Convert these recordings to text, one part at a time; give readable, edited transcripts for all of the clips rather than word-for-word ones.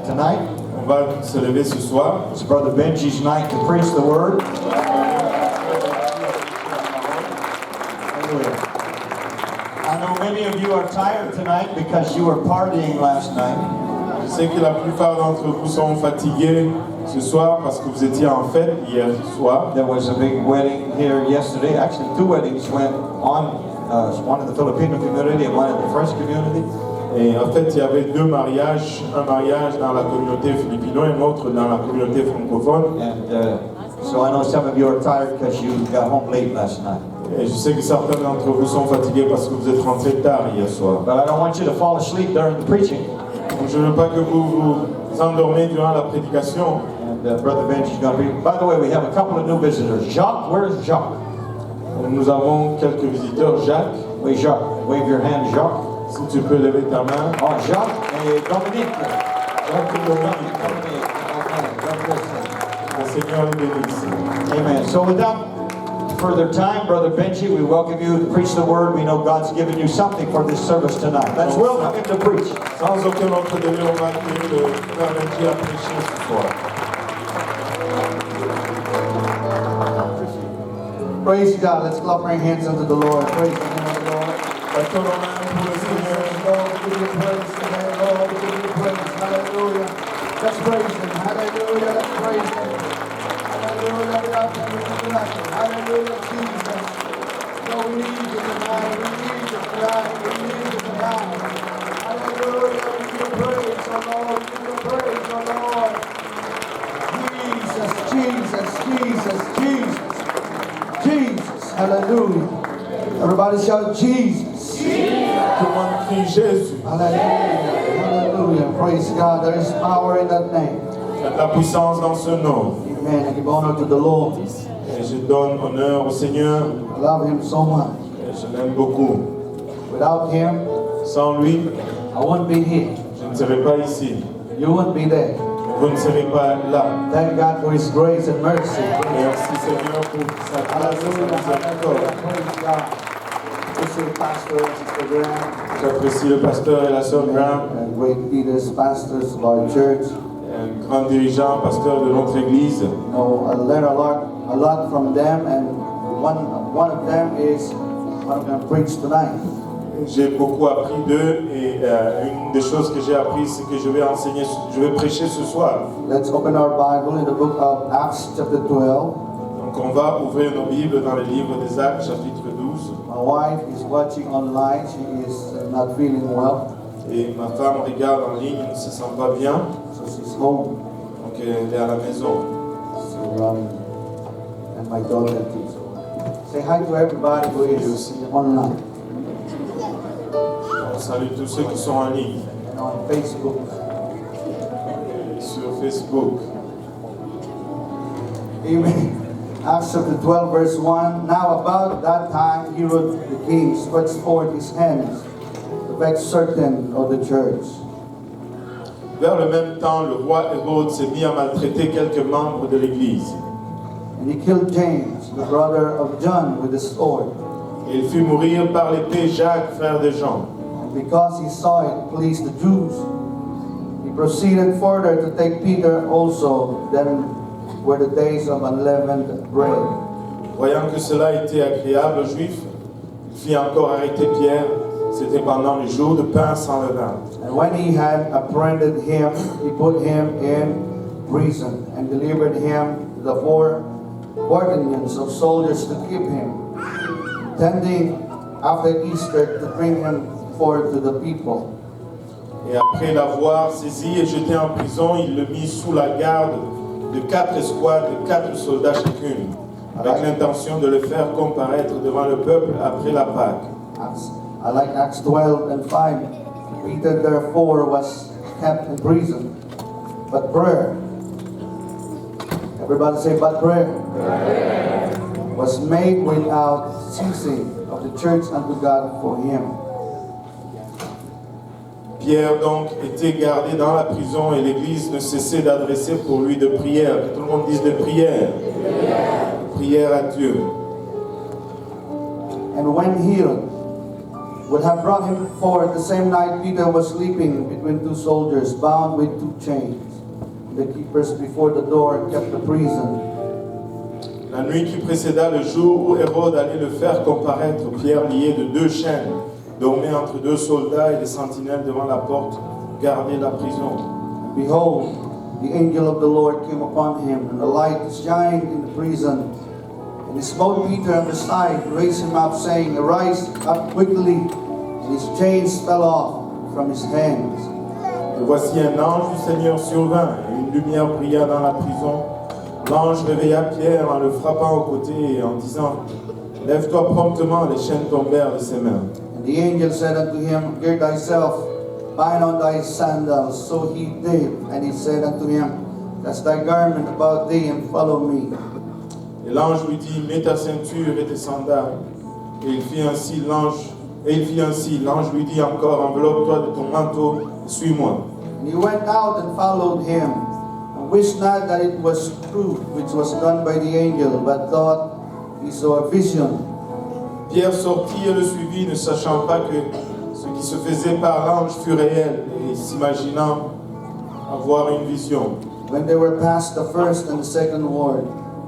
tonight. On va se lever ce soir. It's Brother Benji's night to preach the word. I know many of you are tired tonight because you were partying last night. Je sais que la plupart d'entre vous sont fatigués ce soir parce que vous étiez en fête hier soir. There was a big wedding here yesterday. Actually, two weddings went on. One in the Filipino community and one in the French community. Et en fait, il y avait deux mariages, un mariage dans la communauté philippine et un autre dans la communauté francophone. And so I know some of you are tired because you got home late last night. Et je sais que certains d'entre vous sont fatigués parce que vous êtes rentrés tard hier soir. But I don't want you to fall asleep during the preaching. Donc, je ne veux pas que vous vous endormez durant la prédication. And Brother Benji is going to be. By the way, we have a couple of new visitors. Jacques, where is Jacques? Nous avons quelques visiteurs. Jacques, Oui, Jacques. Wave your hand, Jacques. si tu peux lever ta main. Oh, Jacques et Dominique. Jacques et Dominique. Le Seigneur les bénisse. Amen. So without further time, Brother Benji, we welcome you to preach the word. We know God's given you something for this service tonight. Let's welcome him to preach. Sans aucun autre délai, on va accueillir le frère Benji à prêcher ce soir. Praise God. Let's clap our hands unto the Lord. Praise the name of the Lord. Battons nos mains pour le Seigneur. Lord, we give you praise today. Lord, we give you praise. Hallelujah. Let's praise Him. Hallelujah. Let's praise Him. Hallelujah. Without Him, we can do nothing. Hallelujah, Jesus. Lord, we need you tonight. We need you tonight. We need you tonight. Hallelujah. We give you praise, oh Lord. We give you praise, oh Lord. Jesus, Jesus, Jesus, Jesus. Jesus, hallelujah. Everybody shout Jesus. Tout le monde crie Jésus. Hallelujah, hallelujah. Praise God. There is power in that name. Il y a de la puissance dans ce nom. Amen. I give honor to the Lord. Et je donne honneur au Seigneur. I love Him so much. Et je l'aime beaucoup. Without Him, Sans lui, I wouldn't be here. je ne serais pas ici. You wouldn't be there. Vous ne serez pas là. Thank God for His grace and mercy. Merci Seigneur pour sa grâce et sa Hallelujah, miséricorde. hallelujah. Praise God. This is Pastor and Sister Graham J'apprécie le pasteur et la sœur Graham, and great leaders, pastors of our church. un grand dirigeant, pasteur de notre église. You know, I learned a lot from them, and one of them is what I'm going to preach tonight. J'ai beaucoup appris d'eux et une des choses que j'ai appris, c'est que je vais enseigner, je vais prêcher ce soir. Let's open our Bible in the book of Acts chapter 12. Donc on va ouvrir nos Bibles dans le livre des Actes, chapitre 12. My wife is watching online. She is not feeling well, Et ma femme regarde en ligne, elle ne se sent pas bien, so she's home. donc elle est à la maison. So, and my daughter too. So, say hi to everybody who is online On salue tous ceux qui sont en ligne, and on Facebook. et sur Facebook. Amen. Acts chapter 12, verse 1. Now about that time, Herod the king stretched forth his hands to vex certain of the church. Vers le même temps, le roi Hérode s'est mis à maltraiter quelques membres de l'Église. And he killed James, the brother of John, with a sword. Et il fit mourir par l'épée Jacques, frère de Jean. And because he saw it pleased the Jews, he proceeded further to take Peter also. Then were the days of unleavened bread. Voyant que cela était agréable aux Juifs, il fit encore arrêter Pierre. C'était pendant les jours de pain sans levain. And when he had apprehended him, he put him in prison and delivered him to the four battalions of soldiers to keep him, intending after Easter to bring him forth to the people. Et après l'avoir saisi et jeté en prison, il le mit sous la garde de 4 escouades de 4 soldats chacune, avec l'intention de le faire comparaître devant le peuple après la Pâque. I like Acts 12 and 5. Peter therefore was kept in prison. But prayer, everybody say, but prayer, was made without ceasing of the church unto God for him. Pierre donc était gardé dans la prison et l'Église ne cessait d'adresser pour lui de prières. Que tout le monde dise de prières. Prière à Dieu. And when Herod would have brought him forth. The same night Peter was sleeping between two soldiers, bound with two chains. The keepers before the door kept the prison. La nuit qui précéda le jour où Hérode allait le faire comparaître, Pierre lié de 2 chaînes, dormait entre 2 soldats et des sentinelles devant la porte, gardaient la prison. Behold, the angel of the Lord came upon him, and the light shined in the prison. And he smote Peter on the side, raised him up, saying, Arise up quickly. And his chains fell off from his hands. Et voici un ange du Seigneur survint, et une lumière brilla dans la prison. L'ange réveilla Pierre en le frappant au côté et en disant, Lève-toi promptement, les chaînes tombèrent de ses mains. And the angel said unto him, Gird thyself, bind on thy sandals. So he did. And he said unto him, Cast thy garment about thee, and follow me. Et l'ange lui dit, Mets ta ceinture et tes sandales. Et il fit ainsi, l'ange lui dit encore, Enveloppe-toi de ton manteau, et suis-moi. And he went out and followed him, and wished not that it was true which was done by the angel, but thought he saw a vision. Pierre sortit et le suivit, ne sachant pas que ce qui se faisait par l'ange fut réel, et s'imaginant avoir une vision. When they were past the first and the second ward,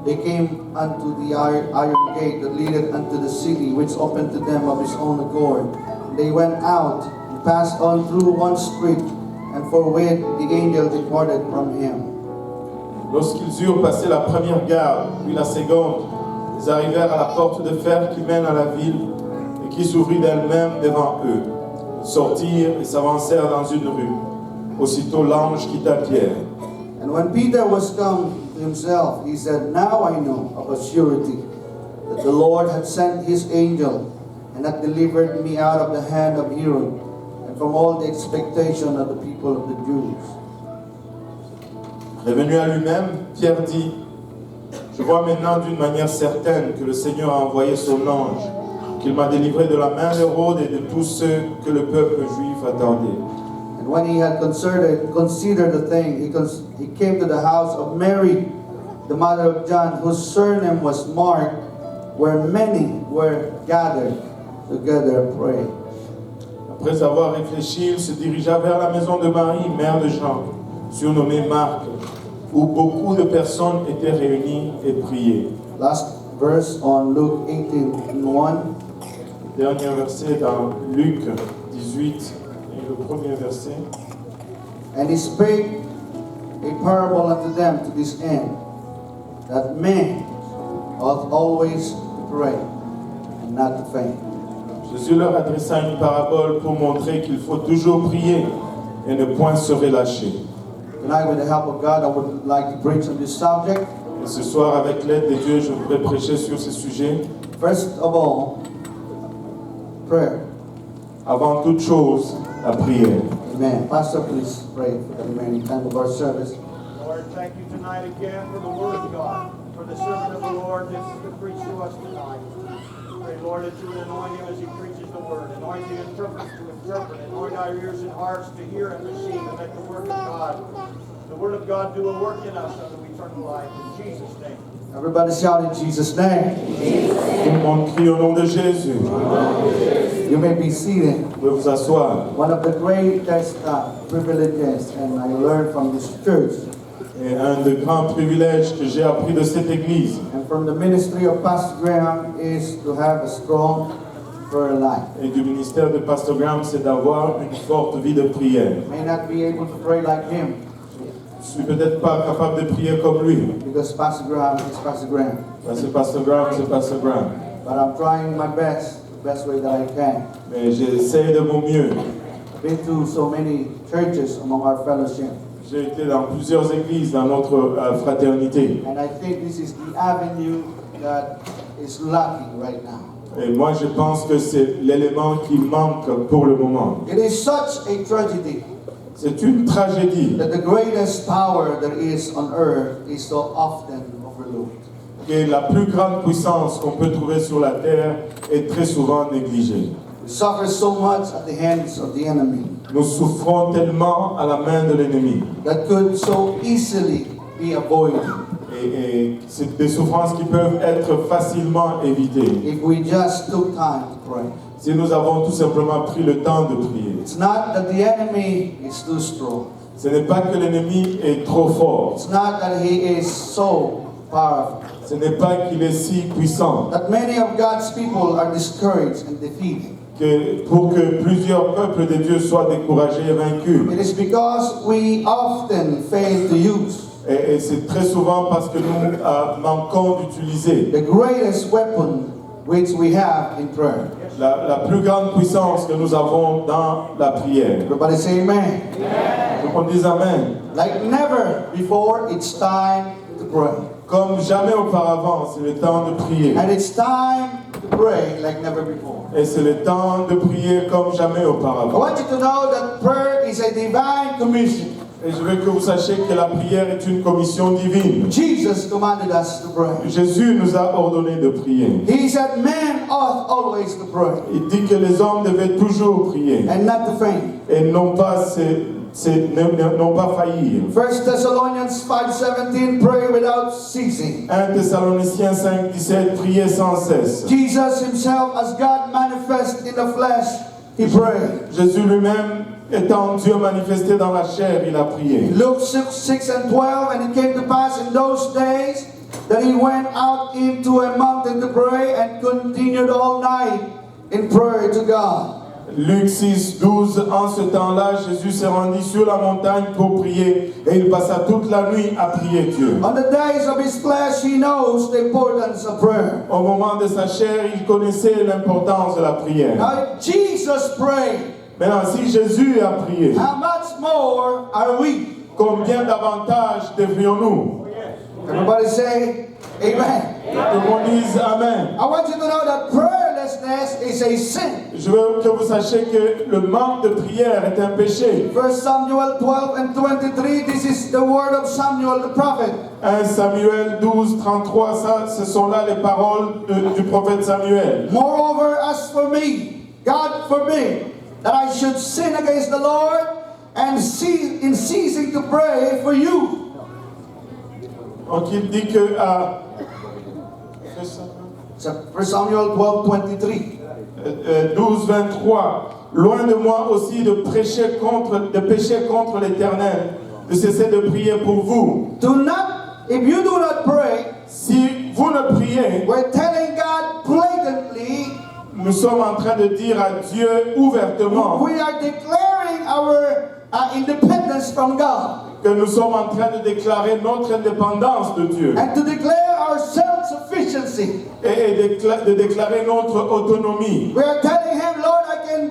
they came unto the iron gate that leadeth unto the city, which opened to them of his own accord. They went out and passed on through one street, and forthwith the angel departed from him. Lorsqu'ils eurent passé la première garde, puis la seconde, ils arrivèrent à la porte de fer qui mène à la ville et qui s'ouvrit d'elle-même devant eux. Ils sortirent et s'avancèrent dans une rue. Aussitôt l'ange quitta Pierre. And when Peter was come to himself, he said, Now I know of a surety that the Lord had sent his angel, and had delivered me out of the hand of Herod, and from all the expectation of the people of the Jews. Revenu à lui-même, Pierre dit, Je vois maintenant d'une manière certaine que le Seigneur a envoyé son ange, qu'il m'a délivré de la main d'Hérode et de tous ceux que le peuple juif attendait. And when he had considered the thing, he came to the house of Mary, the mother of John, whose surname was Mark, where many were gathered together praying. Après avoir réfléchi, il se dirigea vers la maison de Marie, mère de Jean, surnommée Marc, où beaucoup de personnes étaient réunies et priaient. Last verse on Luke 18:1. Dernier verset dans Luc 18, et le premier verset. And he spake a parable unto them to this end, that men ought always to pray and not to faint. Jésus leur adressa une parabole pour montrer qu'il faut toujours prier et ne point se relâcher. Tonight, with the help of God, I would like to preach on this subject. Et ce soir, avec l'aide de Dieu, je voudrais prêcher sur ce sujet. First of all, prayer. Avant toute chose, la prière. Amen. Pastor, please pray for the remaining time of our service. Lord, thank you tonight again for the Word of God, for the servant of the Lord that is to preach to us tonight. Pray, Lord, that you would anoint him as he preaches the Word, anoint the interpreters to interpret, anoint our ears and hearts to hear and receive, and let the Word of God do a work in us unto eternal life. In Jesus' name. Everybody shout in Jesus' name. Tout le monde crie au nom de Jésus. You may be seated. Vous pouvez vous asseoir. One of the greatest privileges, and I learned from this church, Et un des grands privilèges que j'ai appris de cette église and from the ministry of Pastor Graham, is to have a strong prayer life. et du ministère de Pasteur Graham, c'est d'avoir une forte vie de prière. May not be able to pray like him, Je suis peut-être pas capable de prier comme lui, because Pastor Graham is Pastor Graham. parce que Pasteur Graham, c'est Pasteur Graham. But I'm trying my best, the best way that I can. Mais j'essaie de mon mieux. I've been to so many churches among our fellowship, J'ai été dans plusieurs églises dans notre fraternité. and I think this is the avenue that is lacking right now. Et moi, je pense que c'est l'élément qui manque pour le moment. It is such a tragedy C'est une tragédie that the greatest power there is on earth is so often overlooked. que la plus grande puissance qu'on peut trouver sur la terre est très souvent négligée. We suffer so much at the hands of the enemy Nous souffrons tellement à la main de l'ennemi. that could so easily be avoided Et c'est des souffrances qui peuvent être facilement évitées if we just took time to pray. si nous avons tout simplement pris le temps de prier. It's not that the enemy is too strong. Ce n'est pas que l'ennemi est trop fort. It's not that he is so powerful. Ce n'est pas qu'il est si puissant That many of God's people are discouraged and defeated. que pour que plusieurs peuples de Dieu soient découragés et vaincus. It is because we often fail to use Et c'est très souvent parce que nous manquons d'utiliser the greatest weapon which we have in prayer. la plus grande puissance que nous avons dans la prière. Everybody say amen. Donc on dit Amen. Like never before, it's time to pray. Comme jamais auparavant, c'est le temps de prier. And it's time to pray like never before. Et c'est le temps de prier comme jamais I auparavant. want you to know that prayer is a divine commission. Et je veux que vous sachiez que la prière est une commission divine. Jesus commanded us to pray. Jésus nous a ordonné de prier. He said men ought always to pray Il dit que les hommes devaient toujours prier and not to faint. et non pas faillir. 1 Thessalonians 5:17, pray without ceasing. 1 Thessaloniciens 5:17, priez sans cesse. Jesus himself, as God manifest in the flesh, he prayed. Jésus lui-même, étant Dieu manifesté dans la chair, il a prié. Luke 6:12, and it came to pass in those days that he went out into a mountain to pray and continued all night in prayer to God. Luc 6:12, en ce temps-là, Jésus s'est rendu sur la montagne pour prier et il passa toute la nuit à prier Dieu. On the days of his flesh, he knows the importance of prayer. Au moment de sa chair, il connaissait l'importance de la prière. Now, if Jesus prayed, Maintenant, si Jésus a prié, how much more are we? combien davantage devrions-nous? Everybody say, amen. Tout le monde dise Amen. I want you to know that prayerlessness is a sin. Je veux que vous sachiez que le manque de prière est un péché. 1 Samuel 12:23, this is the word of Samuel the prophet. 1 Samuel 12:33, ça, ce sont là les paroles du prophète Samuel. Moreover, as for me, God forbid that I should sin against the Lord and in ceasing to pray for you. Donc il dit que 1 Samuel 12:23. 12:23, loin de moi aussi de pécher contre l'Éternel, de cesser de prier pour vous. Do not, if you do not pray, Si vous ne priez, we're telling God blatantly, nous sommes en train de dire à Dieu ouvertement we are declaring our independence from God que nous sommes en train de déclarer notre indépendance de Dieu and to declare our self-sufficiency. et de déclarer notre autonomie. We are telling him, Lord, I can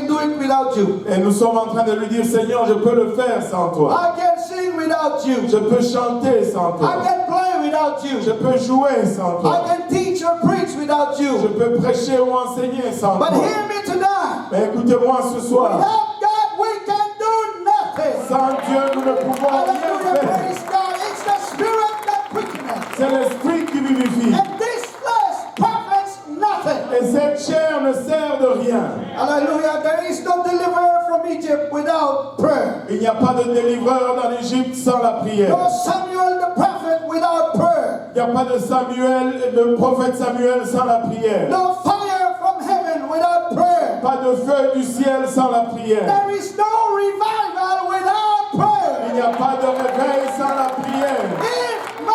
do it without you. Et nous sommes en train de lui dire, Seigneur, je peux le faire sans toi. I can sing without you. Je peux chanter sans I toi. can play without you. Je peux jouer sans I toi. can teach or preach without Je you. peux prêcher ou enseigner sans But toi. hear me tonight. Mais écoutez-moi ce soir. Without God, we can do nothing. Sans Dieu, nous ne pouvons rien Hallelujah, faire. praise God. It's the Spirit that quickeneth. C'est l'esprit qui vivifie. And this flesh perfects nothing. Et cette chair ne sert de rien. Hallelujah. There is no deliverer from Egypt without prayer. Il n'y a pas de délivreur dans l'Égypte sans la prière. No Samuel the prophet without prayer. Il n'y a pas de Samuel, de prophète Samuel sans la prière. No fire from heaven without prayer. Pas de feu du ciel sans la prière. There is no revival without Il prayer. n'y a pas de réveil sans la prière. If my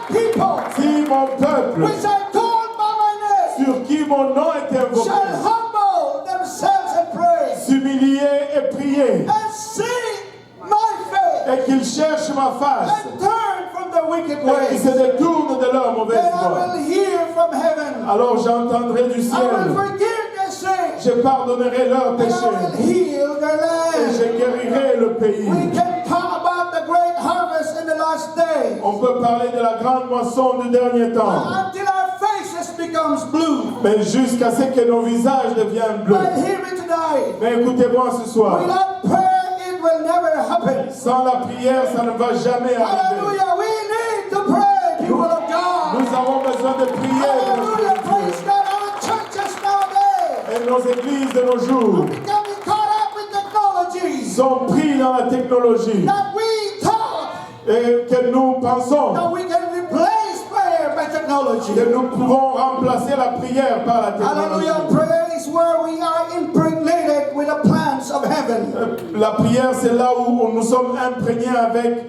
people, Si mon peuple, which are called by my name, sur qui mon nom est invoqué, shall humble themselves and pray s'humilier et prier, and seek my face et qu'ils cherchent ma face, and turn from their wicked et qu'ils ways, se détournent de leur mauvaise then I voie, will hear from heaven. alors j'entendrai du I will ciel, forgive their sins je pardonnerai leurs and I will péchés, heal their et land. je guérirai le pays. We can talk about the great harvest in the last day On peut parler de la grande moisson du dernier temps, until our faces becomes blue. mais jusqu'à ce que nos visages deviennent bleus. But hear me tonight. Mais écoutez-moi ce soir, Without prayer, it will never happen. sans la prière, ça ne va jamais arriver. Hallelujah. We need to pray, people of God. Nous avons besoin de prier. Hallelujah. Praise God. Our churches nowadays Et nos églises de nos jours are becoming caught up with technologies sont pris dans la technologie that we thought et que nous pensons that we can replace prayer by technology. que nous pouvons remplacer la prière par la technologie. Hallelujah. Prayer is place where we are impregnated with the plans of heaven. La prière, c'est là où nous sommes imprégnés avec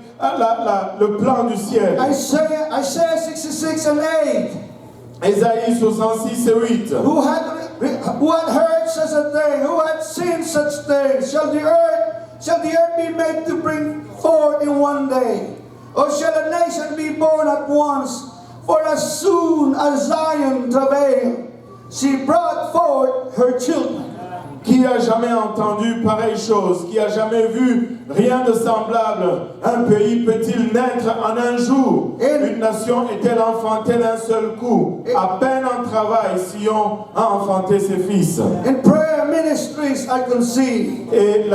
le plan du ciel. Isaiah 66 and 8. Ésaïe 66 et 8. Who had heard such a thing? Who had seen such things? Shall the earth be made to bring forth in one day? Or shall a nation be born at once? For as soon as Zion travailed, she brought forth her children. Qui a jamais entendu pareille chose? Qui a jamais vu rien de semblable? Un pays peut-il naître en un jour? Une nation est-elle enfantée d'un seul coup? À peine en travail, Sion a enfanté ses fils. In prayer ministries I conceive. Et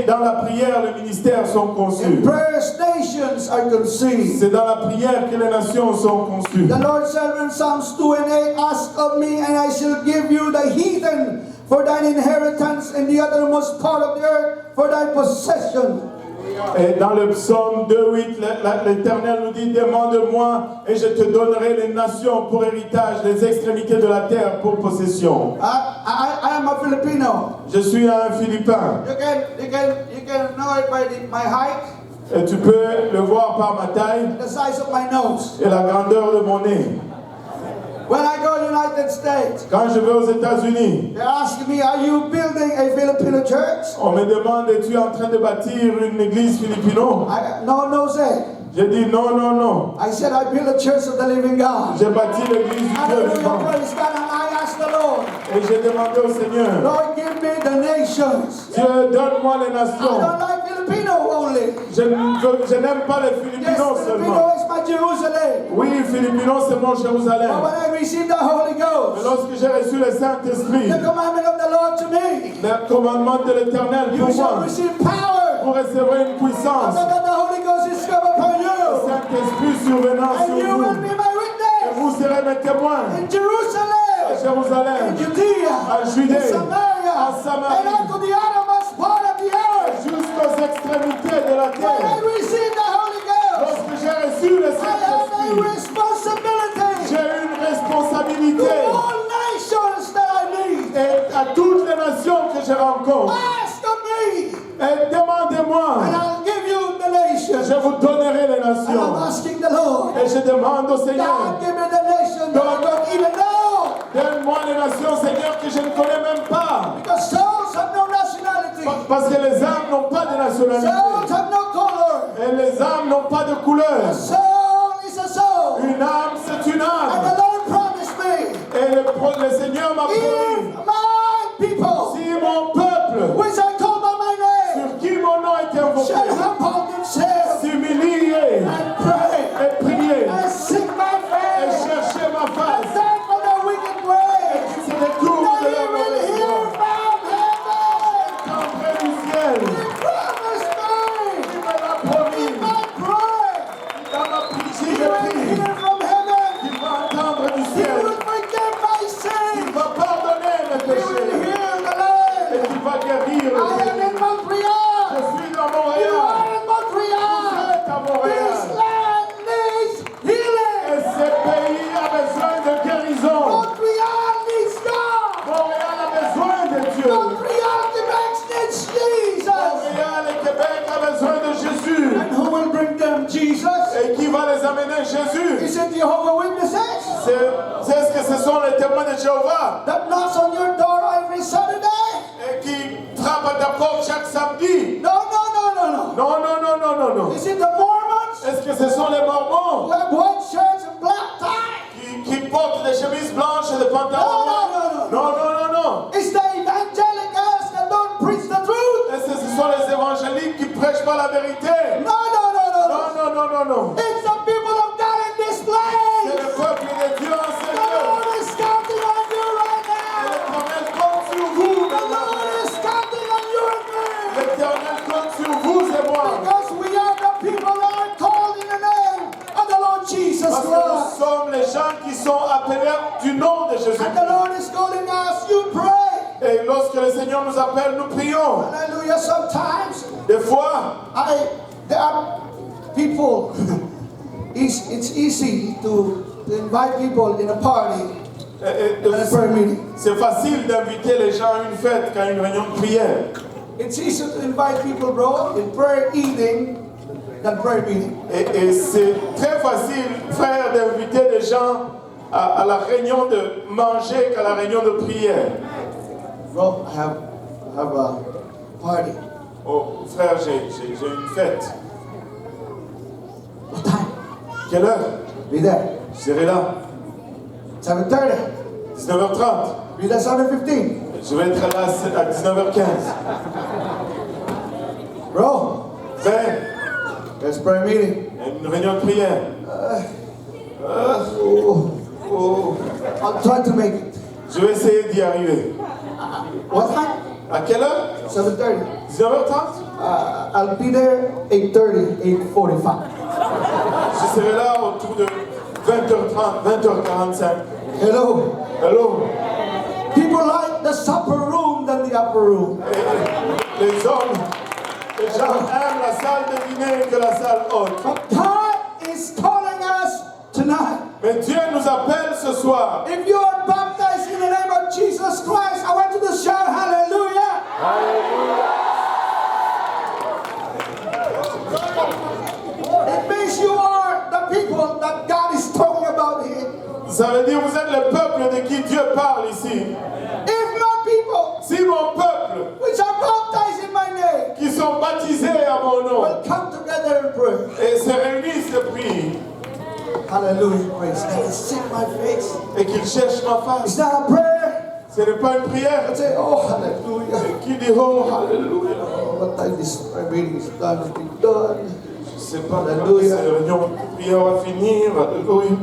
dans la prière, les ministères sont conçus. In prayer stations I conceive. C'est dans la prière que les nations sont conçues. The Lord said in Psalms 2 and 8, ask of me and I shall give you the heathen for thine inheritance and the uttermost part of the earth for thy possession. Et dans le psaume 2:8, l'Éternel nous dit, demande-moi et je te donnerai les nations pour héritage, les extrémités de la terre pour possession. I am a Filipino. Je suis un Philippin. You can know it by my height, Et tu peux le voir par ma taille the size of my nose. et la grandeur de mon nez. When I go to the United States, Quand je vais aux États-Unis, they're asking me, are you building a Filipino church? on me demande, es-tu en train de bâtir une église philippino? No, say. Je dis non, non, non. I said, I build a church of the living God. J'ai bâti l'église du Dieu Hallelujah, vivant. praise God. And I asked the Lord, Et j'ai demandé au Seigneur, Lord, give me the nations. Dieu, donne-moi les I nations. don't like Filipino only. Je n'aime pas les Yes, Philippinos Filipino seulement. is my Jerusalem. Oui, Philippinos, c'est mon But Jérusalem. when I received the Holy Mais Ghost, lorsque j'ai reçu le Saint-Esprit, the commandment of the Lord to me, le commandement de l'Éternel you pour shall moi, receive power. vous recevrez une puissance. After that, the Holy Ghost is come upon Le you. Saint-Esprit survenant And sur you will vous. be my Et witness vous serez mes témoins in à Jerusalem, Jérusalem, in Judea, à Judée, in Samaria, à Samarie, and unto the uttermost part of the earth. jusqu'aux extrémités de la When I terre. received the Holy Ghost, Lorsque j'ai reçu le I have a Saint-Esprit, responsibility j'ai une to responsabilité. all nations that I meet. Et à toutes les nations que je rencontre, Ask of me, et demandez-moi, and I'll give you the nations. je vous donnerai les And I'm nations. asking the Lord, Et je demande au Seigneur, God, give me the nation that I don't even know. donne-moi les nations, Seigneur, que je ne connais même pas. Because souls have no nationality. Parce que les âmes n'ont pas de nationalité. Souls have no color. Et les âmes n'ont pas de couleur. A soul is a soul. Une âme, c'est une And âme. the Lord promised me, Et le Seigneur m'a if promis, my people, si mon peuple, which I call by my name, sur qui mon nom est invoqué, shall humble themselves s'humilier and pray et prier and seek my et face chercher ma and face, turn from their wicked ways, se détourne then de He la will mauvaise hear voie. from heaven. Près du ciel, He promised me, il me l'a promis. if I pray, Dans ma prière, He je will prie. hear from heaven. Il va entendre du He ciel. will forgive my Il sins. va pardonner mes He will péchés. heal the Et land. il va guérir le I am pays. in Montreal. Je suis dans You Montréal. are in Vous Montreal. êtes à This Montréal. land needs Et healing. ce pays a besoin de guérison. Montreal needs God. Montréal a besoin de Dieu. Montreal, Quebec needs Jesus. Montréal et Québec a besoin de Jésus. And who will bring them Jesus? Et qui va les amener Jésus? Is it Jehovah Witnesses C'est ce que ce sont les témoins de Jéhovah that knocks on your door every Saturday? et qui frappent à ta porte chaque samedi. No. Non, non, non, non, non, non. Is it the Mormons Est-ce que ce sont les who Mormons have white shirts and black ties? qui portent des chemises blanches et des pantalons noirs? No. Non, non, non, non. It's the evangelicals that don't preach the truth. Est-ce que ce sont les évangéliques qui prêchent pas la vérité? No. Non, non, non, non, non. It's the people of God in this C'est place. le peuple de Dieu en ce The lieu. Lord is counting on you right now. L'Éternel compte sur vous. The Lord is counting on you and me. L'Éternel compte sur vous et moi. Because we are the people that are called in the name of the Lord Jesus Parce que nous Christ. sommes les gens qui sont appelés du nom de Jésus. And the Lord is calling us, you pray. Et lorsque le Seigneur nous appelle, nous prions. Hallelujah. Sometimes Des fois, there are people, it's easy to invite people in a party and a prayer meeting. C'est facile d'inviter les gens à une fête qu'à une réunion de prière. It's easier to invite people, bro, in prayer eating than prayer meeting. Et c'est très facile, frère, d'inviter des gens à la réunion de manger qu'à la réunion de prière. Bro, I have a party. Oh, frère, j'ai une fête. What time? Quelle heure? Be there. Je serai là. 7:30. 19h30. Be there 7:15. Je vais être là à 19h15. Bro, Frère, there's prayer meeting. il y a une réunion de prière. I'll try to make it. Je vais essayer d'y arriver. What time? À quelle heure? 7:30. 19h30? I'll be there 8:30, 8:45. Je serai là autour de 20h30, 20h45. Hello. Hello? People like the supper room than the upper room. Les gens aiment la salle de dîner que la salle haute. But God is calling us tonight. Mais Dieu nous appelle ce soir. If you are baptized in the name of Jesus Christ, I want you to shout hallelujah. It means you are the people that God is talking about here. Ça veut dire vous êtes le peuple de qui Dieu parle ici. If my people, Si mon peuple, which are baptized in my name, qui sont baptisés à mon nom, will come together and pray. et se réunissent et prient, Hallelujah, praise God. Seek my face. et qu'ils cherchent ma It's face, not a prayer. ce n'est pas une prière. I say, oh, hallelujah. Qui dit oh, alléluia. Oh, what time this prayer meeting is done, it's been done. Je ne sais pas quand Alléluia. cette réunion de prière va finir. Alléluia.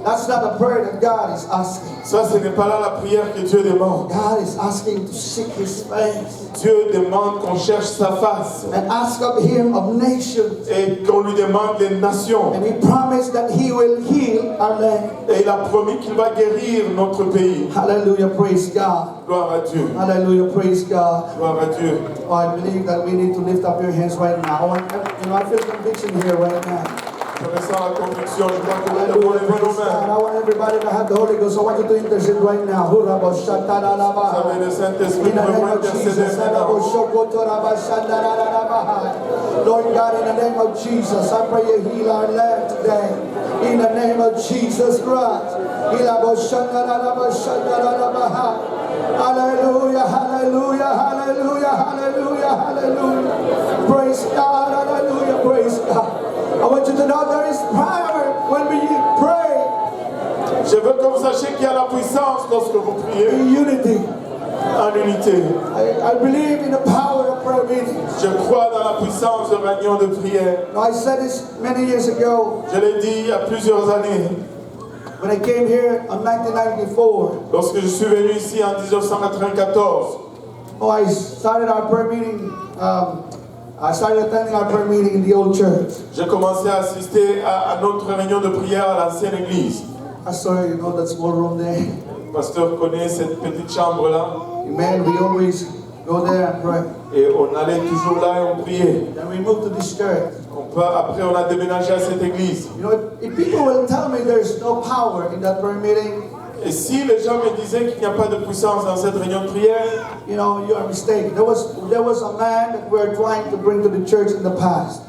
That's not a prayer that God is asking. Ça, ce n'est pas là la prière que Dieu demande. God is asking to seek His face Dieu demande qu'on cherche sa face and ask of Him of nations. et qu'on lui demande les nations. And He promised that He will heal our land. Et il a promis qu'il va guérir notre pays. Hallelujah, praise God. Gloire à Dieu. Hallelujah, praise God. Gloire à Dieu. Oh, I believe that we need to lift up your hands right now. I feel conviction here right now. Je ressens la conviction. Je crois que nous devons Hallelujah, lever nos praise God. mains. I want everybody to have the Holy Ghost. I want you to intercede right now. Vous avez le Saint-Esprit In the qui name veut of intercéder Jesus, maintenant. Lord God, in the name of Jesus, I pray you heal our land today. In the name of Jesus Christ. Hallelujah, hallelujah, hallelujah, hallelujah, hallelujah. Praise God, hallelujah, praise God. I want you to know there is power when we pray Je veux que vous sachiez qu'il y a la puissance lorsque vous priez in unity. en unité. I believe in the power of prayer meetings. Je crois dans la puissance de réunion de prière. Now, I said this many years ago Je l'ai dit il y a plusieurs années. when I came here in 1994. Lorsque je suis venu ici en 1994, Oh, I started our prayer meeting. I started attending our prayer meeting in the old church. j'ai commencé à assister à notre réunion de prière à l'ancienne église. I saw, you know, that small room there. Le pasteur connaît cette petite chambre-là. Man, we always go there and pray. Et on allait toujours là et on priait. Then we moved to this church. Après, on a déménagé à cette église. You know, if people will tell me there's no power in that prayer meeting, Et si les gens me disaient qu'il n'y a pas de puissance dans cette réunion de prière, you know, you are mistaken. There was a man that we were trying to bring to the church in the past.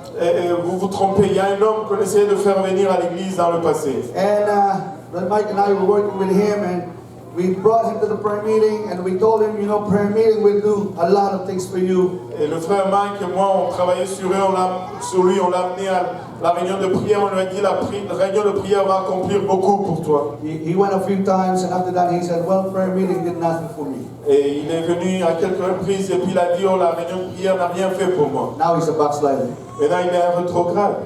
vous vous trompez. Il y a un homme qu'on essayait de faire venir à l'église dans le passé. And Brother Mike and I were working with him, and we brought him to the prayer meeting, and we told him, you know, prayer meeting will do a lot of things for you. Et le frère Mike et moi, on travaillait sur lui, on l'a amené à la réunion de prière. On lui a dit, la réunion de prière va accomplir beaucoup pour toi. He went a few times, and after that he said, well, prayer meeting did nothing for me. Et il est venu à quelques reprises et puis il a dit, oh, la réunion de prière n'a rien fait pour moi. Now he's a backslider. Maintenant, il est un rétrograde.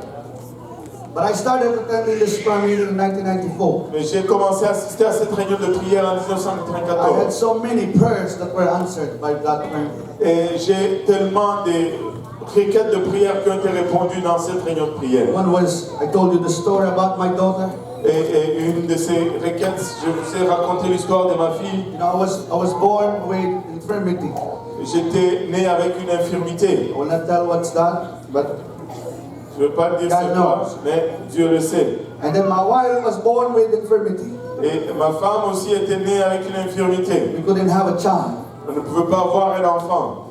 But I started attending this prayer meeting in 1994. Mais j'ai commencé à assister à cette réunion de prière en I had 1994. so many prayers that were answered by that prayer meeting. Et j'ai tellement de requêtes de prière qui ont été répondues dans cette réunion de prière. One was, I told you the story about my daughter. Et une de ces requêtes, je vous ai raconté l'histoire de ma fille. You know, I was born with infirmity. J'étais né avec une infirmité. I will not tell what's that, but Je ne veux pas dire God c'est quoi, knows. mais Dieu le sait. and then my wife was born with infirmity. Et ma femme aussi était née avec une infirmité. We couldn't have a child. On ne pouvait pas avoir un enfant.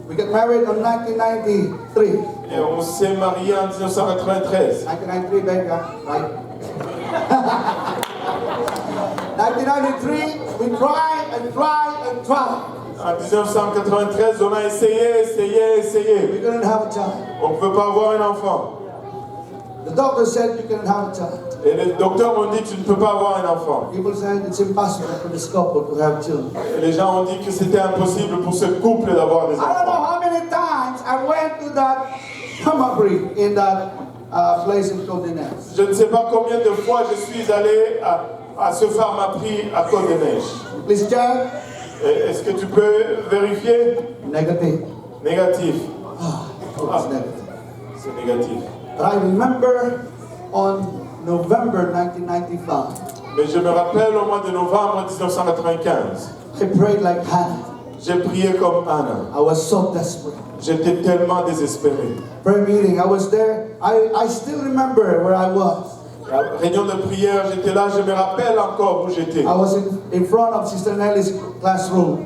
We got married in 1993. Et on s'est mariés en 1993. 1993, baby, right? 1993, we tried and tried and tried. En 1993, on a essayé. We couldn't have a child. On ne peut pas avoir un enfant. The doctor said you couldn't have a child. Et les docteurs m'ont dit tu ne peux pas avoir un enfant. People said it's impossible for this couple to have children. Et les gens ont dit que c'était impossible pour ce couple d'avoir des I don't know enfants. how many times I went to that Hamabri in that place in Cotinez. Je ne sais pas combien de fois je suis allé à ce pharmaprix à Côte-des-Neiges. Please check. Est-ce que tu peux vérifier? Negative. Négatif. Oh, it's negative. C'est négatif. But I remember on November 1995, Mais je me rappelle au mois de novembre 1995, I prayed like Hannah. j'ai prié comme Anna. I was so desperate. J'étais tellement désespéré. Prayer meeting, I was there. I still remember where I was. La réunion de prière, j'étais là, je me rappelle encore où j'étais. I was in front of Sister Nelly's classroom,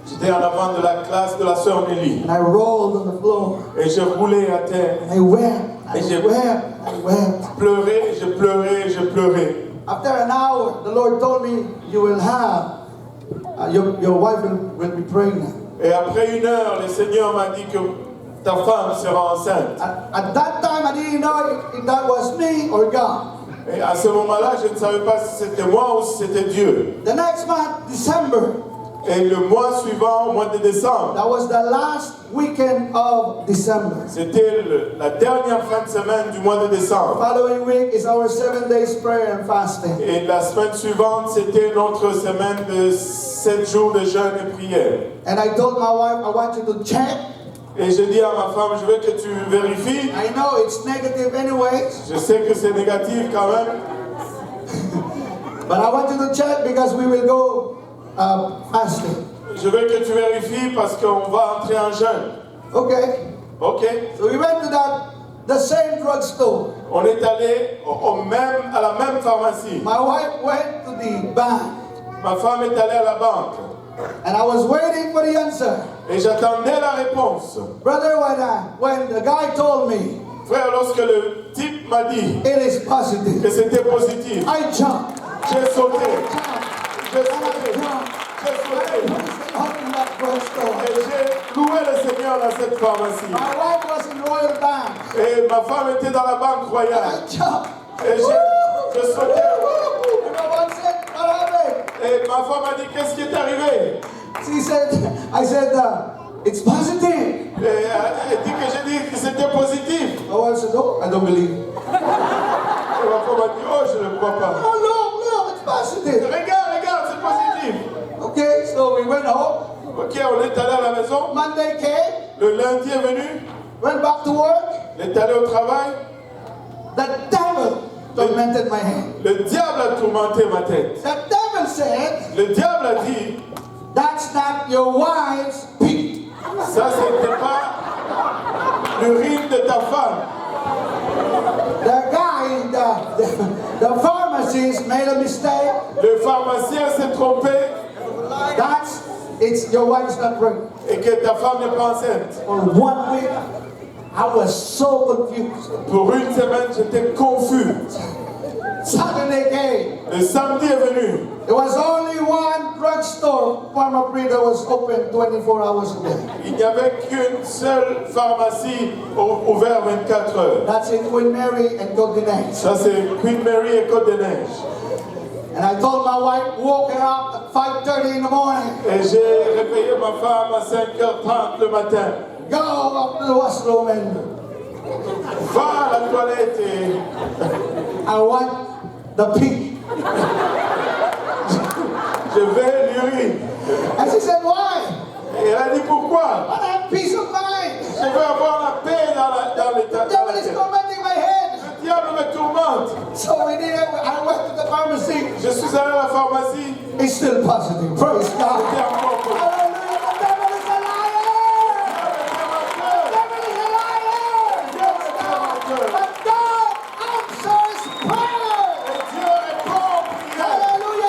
J'étais en avant de la classe de la sœur Nelly. and I rolled on the floor. Et je roulais à terre. And I wept. I Et j'ai wept. pleuré, je pleurais. After an hour, the Lord told me, you will have, your wife will be pregnant. Et après 1 heure, le Seigneur m'a dit que ta femme sera enceinte. At that time, I didn't know if that was me or God. Et à ce moment-là, je ne savais pas si c'était moi ou si c'était Dieu. The next month, December, Et le mois suivant, au mois de décembre, that was the last weekend of December. c'était la dernière fin de semaine du mois de The décembre. following week is our 7 days prayer and fasting. Et la semaine suivante, c'était notre semaine de 7 jours de jeûne et prière. And I told my wife, I want you to check. Et je dis à ma femme, je veux que tu vérifies. I know it's negative anyways, Je sais que c'est négatif quand même. but I want you to check because we will go fasting. Je veux que tu vérifies parce qu'on va entrer en jeûne. Okay. Ok? So we went to the same drugstore. On est allé à la même pharmacie. My wife went to the bank, Ma femme est allée à la banque. and I was waiting for the answer. Et j'attendais la réponse. Brother, when the guy told me Frère, lorsque le type m'a dit it is positive, que c'était positif, I jumped. j'ai sauté. J'ai And sauté. I jumped. J'ai sauté. Up in that drugstore. Et j'ai loué le Seigneur dans cette pharmacie. My wife was in Royal Bank. Et ma femme était dans la banque royale. I jumped. Et je sautais. You know what happened? Et ma femme a dit, qu'est-ce qui est arrivé? She said, I said, it's positive. Et elle dit que j'ai dit que c'était positif. My wife said, oh, I don't believe. Et ma femme a dit, oh, je ne crois pas. Oh, no, it's positive. Regarde, c'est positif. Okay, so we went home. Ok, on est allé à la maison. Monday came, Le lundi est venu. went back to work. On est allé au travail. The devil tormented my head. Le diable a tourmenté ma tête. The devil said, Le diable a dit, that's not your wife's pee. ça c'était pas l'urine de ta femme. The guy, the pharmacist made a mistake. Le pharmacien s'est trompé It's your wife's not pregnant. et que ta femme n'est pas enceinte. For 1 week, I was so confused. Pour 1 semaine, j'étais confus. Saturday came. Le samedi est venu. There was only one drugstore, pharmacy, that was open 24 hours a day. Il n'y avait qu'une seule pharmacie ouverte 24 heures. That's in Queen Mary and Cotinez. Ça, c'est Queen Mary et Côte-des-Neiges. And I told my wife, woke her up at 5:30 in the morning. Et j'ai réveillé ma femme à 5h30 le matin. Go up to the washroom and Va à la toilette et I want the pee. je vais l'urine. And she said, why? Et elle a dit pourquoi? I want to have peace of mind. Je veux avoir la paix dans l'état. The devil is tormenting my head. Le diable me tourmente. So I went to the pharmacy. Je suis allé à la pharmacie. It's still positive. Praise God. C'était encore positif. Hallelujah. The devil is a liar. The devil is a liar. But God answers prayer. Et Dieu répond aux prières. Hallelujah.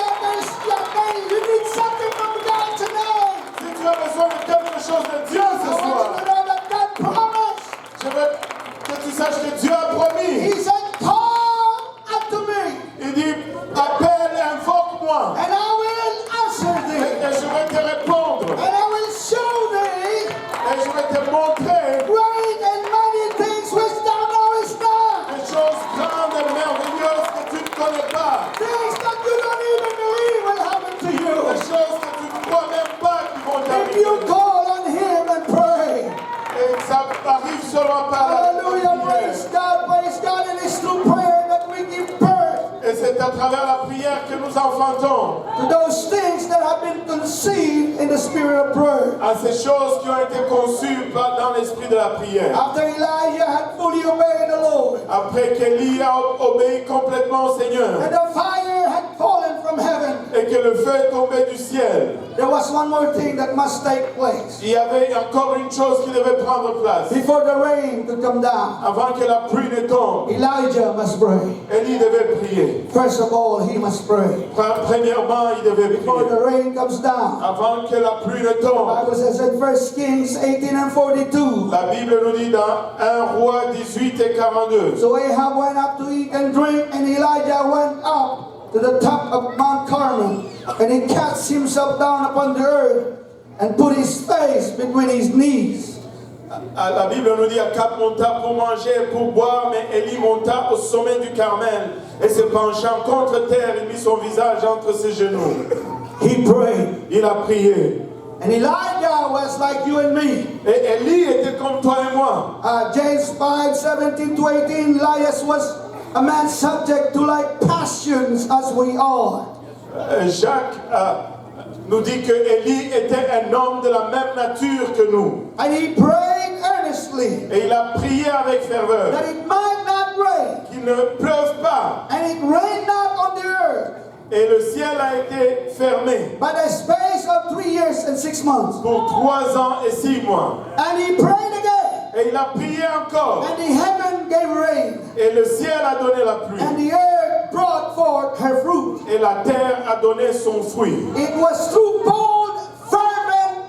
travers la prière que nous enfantons, to those things that have been conceived in the spirit of prayer. à ces choses qui ont été conçues dans l'esprit de la prière. After Elijah had fully obeyed the Lord, Après qu'Élie a obéi complètement au Seigneur and the fire had fallen from heaven, et que le feu est tombé du ciel, there was one more thing that must take place il y avait encore une chose qui devait prendre place. before the rain could come down. Avant que la pluie ne tombe, Elijah must pray. Élie devait prier. First of all, he must pray Premièrement, il devait before prier. the rain comes down. Avant que la pluie ne The tombe. Bible says in 1 Kings 18 and 42. La Bible nous dit dans 1 Roi 18 et 42. So Ahab went up to eat and drink, and Elijah went up to the top of Mount Carmel, and he cast himself down upon the earth and put his face between his knees. La Bible nous dit Akab monta pour manger et pour boire, mais Élie monta au sommet du Carmel et se penchant contre terre, il mit son visage entre ses genoux. He prayed. Il a prié. And Elijah was like you and me. Et Élie était comme toi et moi. James 5, 17 to 18, Elias was a man subject to like passions as we are. Jacques nous dit que Élie était un homme de la même nature que nous. And he prayed earnestly Et il a prié avec ferveur. that it might not rain. Qu'il ne pleuve pas. And it rained not on the earth Et le ciel a été fermé by the space of 3 years and 6 months. pour 3 ans et 6 mois. And he prayed again. Et il a prié encore. And the heaven gave rain. Et le ciel a donné la pluie. And the earth brought forth her fruit. Et la terre a donné son fruit. It was through bold, fervent,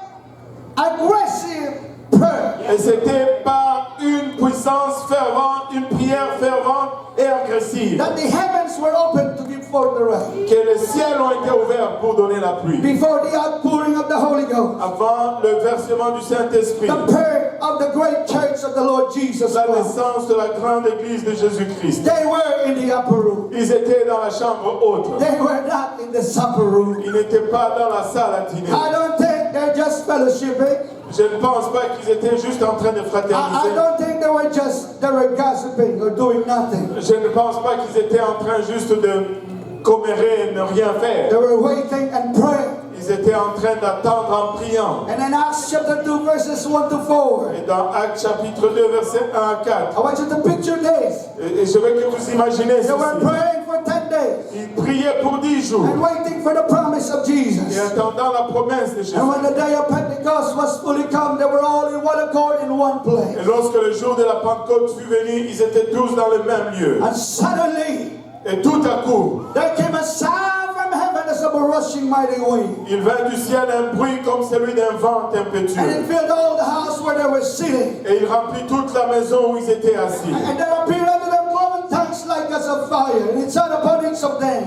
aggressive prayer Et c'était par une puissance fervente, une prière fervente et agressive that the heavens were opened to give forth the rain. que les ciels ont été ouverts pour donner la pluie. Before the outpouring of the Holy Ghost, Avant le versement du Saint-Esprit, the birth of the great church of the Lord Jesus la Christ, naissance de la grande église de Jésus-Christ. they were in the upper room. Ils étaient dans la chambre haute. They were not in the supper room. Ils n'étaient pas dans la salle à dîner. I don't think they're just fellowshipping. Je ne pense pas qu'ils étaient juste en train de I fraterniser. don't think they were gossiping or doing nothing. Je ne pense pas qu'ils étaient en train juste de commérer et ne rien They faire. were waiting and praying. Ils étaient en train d'attendre en priant. And in Acts chapter 2, verses 1 to 4, Et dans Actes chapitre 2, versets 1 à 4, I want you to picture this. et je veux que vous imaginez They were ceci. praying for 10 days Ils priaient pour 10 jours and waiting for the promise of et Jesus. attendant la promesse de Jésus. And when the day of Pentecost was fully come, they were all in one accord in one place. Et lorsque le jour de la Pentecôte fut venu, ils étaient tous dans le même lieu. And suddenly, Et tout à coup, there came a sound from heaven as of a rushing mighty wind. il vint du ciel un bruit comme celui d'un vent And it impétueux. filled all the house where they were sitting. Et il remplit toute la maison où ils étaient assis. And there appeared unto them cloven tongues like as of fire, and it sat upon each of them.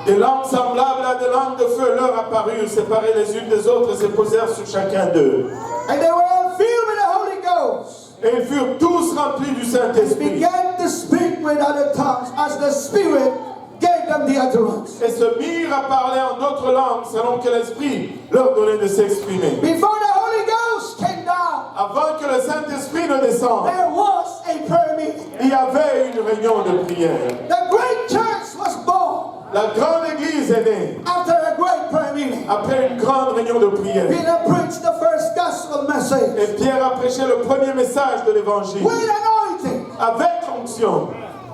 Des langues semblables à des langues de feu leur apparurent, séparées les unes des autres, et se posèrent sur chacun d'eux. And they were all filled with the Holy Ghost. Et ils furent tous remplis du Saint-Esprit. Began to speak with other tongues as the Spirit gave them the utterance. Et se mirent à parler en d'autres langues, selon que l'Esprit leur donnait de s'exprimer. Before the Holy Ghost came down, Avant que le Saint-Esprit ne descende, there was a prayer meeting. il y avait une réunion de prière. The great church was born La grande église est née after a great prayer meeting. après une grande réunion de prière. Peter preached the first gospel message Et Pierre a prêché le premier message de l'Évangile with anointing. avec l'onction.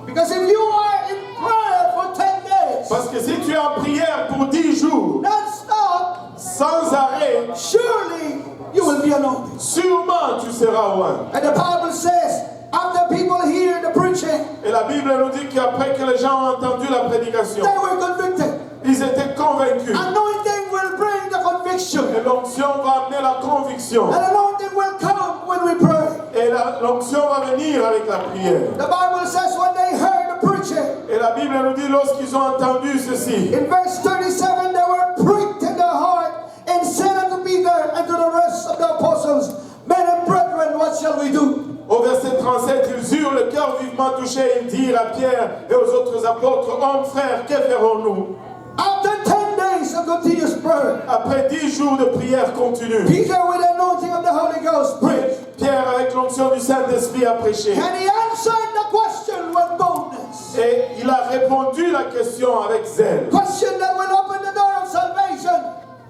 Because if you are in prayer for 10 days, Parce que si tu es en prière pour 10 jours, non-stop, sans arrêt, surely you will be anointed. sûrement tu seras oint. And the Bible says, after people hear the preaching, Et la Bible nous dit qu'après que les gens ont entendu la prédication, they were convicted. ils étaient convaincus. Anointing will bring the conviction. Et l'onction va amener la conviction. And anointing will come when we pray. Et l'onction va venir avec la prière. The Bible says when they heard the preaching, Et la Bible nous dit lorsqu'ils ont entendu ceci, in verse 37, they were pricked in their heart and said unto Peter and to the rest of the apostles, Men and brethren, what shall we do? au verset 37, ils eurent le cœur vivement touché et dirent à Pierre et aux autres apôtres, Hommes, frères, que ferons-nous? After 10 days of continuous prayer, Après 10 jours de prière continue, Peter, with the anointing of the Holy Ghost, preached. Pierre, avec l'onction du Saint-Esprit, a prêché. And he answered the question with boldness. Et il a répondu la question avec zèle. Question that will open the door of salvation.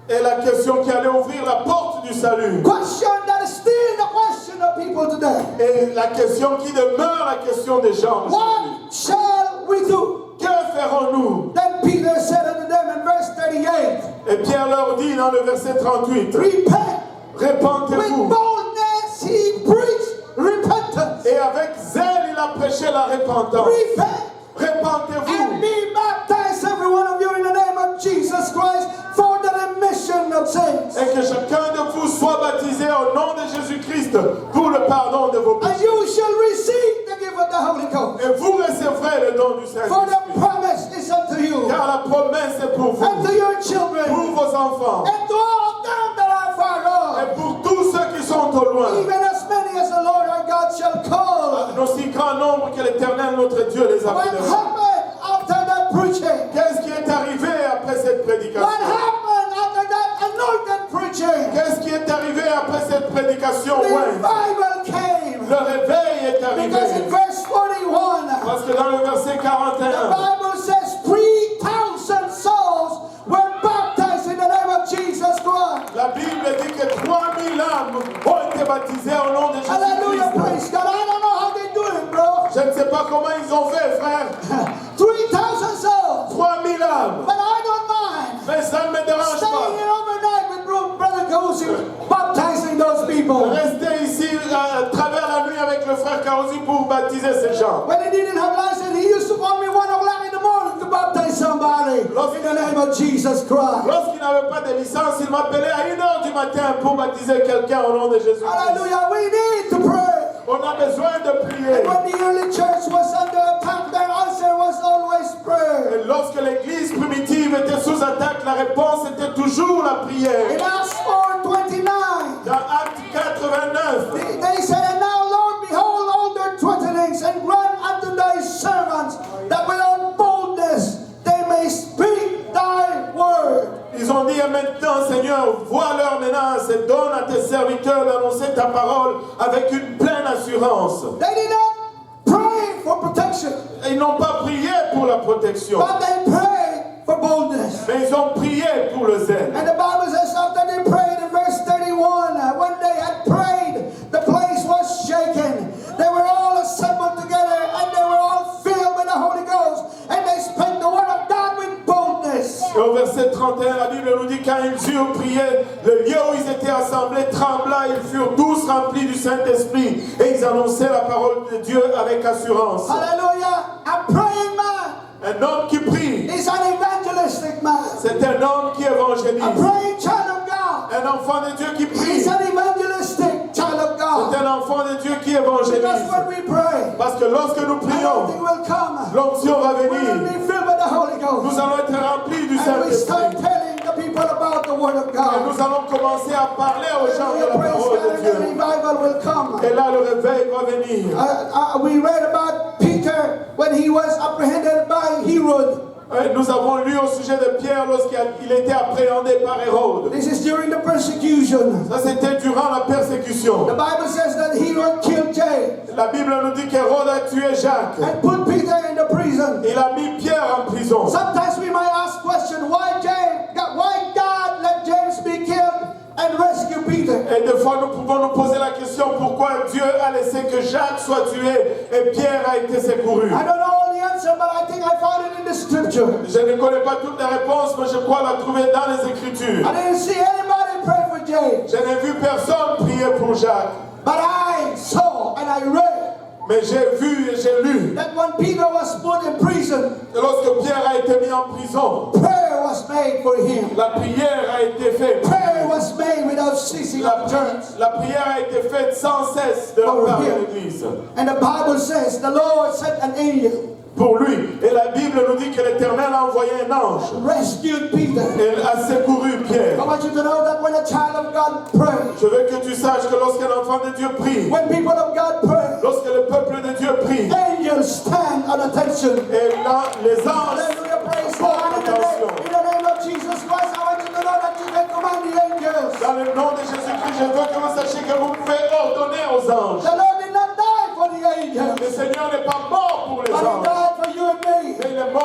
Et la question qui allait ouvrir la porte du salut. Question that is still the question of people today. Et la question qui demeure la question des gens. What shall we do? Que ferons-nous? Then Peter said unto them in verse 38, Et Pierre leur dit dans le verset 38, repent. With répentez-vous. boldness he preached repentance. Et avec zèle, il a prêché la repentance. Repent and Répentez-vous. be baptized, every one of you, in the name of Jesus Christ for the remission of sins. Et que chacun de vous soit baptisé au nom de Jésus-Christ pour le pardon de vos And péchés. you shall receive the gift of the Holy Ghost. Et vous recevrez le don du For the Saint-Esprit. promise is unto you, Car la promesse est pour and to vous, your children, pour vos enfants, and to all them that are far off, et pour tous ceux qui sont au loin. even as many as the Lord our God shall call. D'aussi grand nombre que l'Éternel notre Dieu les What appellera. happened after that preaching? Qu'est-ce qui est arrivé après cette prédication? What happened after that anointed preaching? Qu'est-ce qui est arrivé après cette prédication? Ouais. Revival came. Le réveil est Because in arrivé. verse 41, Parce que dans le verset the 41, Bible says 3,000 souls were baptized in the name of Jesus Christ. la Bible dit que 3000 âmes ont été baptisées au nom de Hallelujah, Jésus-Christ. praise God. I don't know how they do it, bro. Je ne sais pas comment ils ont fait, frère. 3,000 souls. 3000 âmes. But I don't mind Mais ça ne me dérange staying pas. here overnight with Brother Cozy, baptizing those people. Rester ici à travers la nuit avec le frère Kaosi pour baptiser ces gens. When he didn't have license, he used to call me 1 o'clock in the morning to baptize somebody in the name of Jesus Christ. Lorsqu'il n'avait pas de licence, il m'appelait à 1h du matin pour baptiser quelqu'un au nom de Jésus. Hallelujah. We need to pray. On a besoin de prier. And when the early church was under attack, their answer was always prayer. Et lorsque l'église primitive était sous attaque, la réponse était toujours la prière. In Acts 4:29, Dans Acte 89, they said, and now, Lord, behold all their threatenings, and grant unto thy servants that without boldness they may speak thy word. ils ont dit, et maintenant, Seigneur, vois leurs menaces et donne à tes serviteurs d'annoncer ta parole avec une pleine assurance. They did not pray for protection, Et ils n'ont pas prié pour la protection, but they prayed for boldness. mais ils ont prié pour le zèle. And the Bible says after they prayed in verse 31, when they had prayed, the place was shaken. They were all assembled together and they were all filled with the Holy Ghost. And they spake the word of God with boldness. Et au verset 31, la Bible nous dit, quand ils eurent prié, le lieu où ils étaient assemblés trembla, ils furent tous remplis du Saint-Esprit, et ils annonçaient la parole de Dieu avec assurance. Hallelujah. A praying man Un homme qui prie, is an evangelistic man. c'est un homme qui A évangélise. praying child of God Un enfant de Dieu qui prie, is an evangelistic child of God. c'est un enfant de Dieu qui Because évangélise. when we pray, Parce que lorsque nous prions, anointing will come. l'onction va We will venir. be filled with the Holy Ghost. Nous allons être remplis du And we start Saint-Esprit. telling the people about the word of Et God. nous allons commencer à parler aux gens de la Praise parole God, de and the Dieu. revival will come. Et là, le réveil va venir. We read about Peter when he was apprehended by Herod. Nous avons lu au sujet de Pierre lorsqu'il était appréhendé par Hérode. This is during the persecution. Ça, c'était durant la persécution. The Bible says that Herod killed James La Bible nous dit qu'Hérode a tué Jacques. and put Peter in the prison. Il a mis Pierre en prison. Sometimes we might ask question, why God let James be killed and rescue Peter? Et des fois, nous pouvons nous poser la question pourquoi Dieu a laissé que Jacques soit tué et Pierre a été secouru. I don't know all the answer, but I think I found it in the scripture. Je ne connais pas toutes les réponses, mais je crois la trouver dans les Écritures. I didn't see anybody pray for James, Je n'ai vu personne prier pour Jacques, but I saw and I read mais j'ai vu et j'ai lu that when Peter was put in prison, que lorsque Pierre a été mis en prison, prayer was made for him. la prière a été faite. Prayer was made without ceasing La, of church. la prière a été faite sans cesse de la part de l'Église And the Bible says the Lord sent an angel, pour lui. Et la Bible nous dit que l'Éternel a envoyé un ange rescued Peter. et a secouru Pierre. I want you to know that when a child of God prays, Je veux que tu saches que lorsqu'un enfant de Dieu prie, when people of God pray, lorsque le peuple de Dieu prie, angels stand at attention. et là, les anges Hallelujah, praise God. portent attention. In the name of Jesus Christ, I want you to know that you can command the angels. Dans le nom de Jésus-Christ, je veux que vous sachiez que vous pouvez ordonner aux anges. The Lord did not die for the angels, Le Seigneur n'est pas mort pour les but He anges, died for you and me. mais il est mort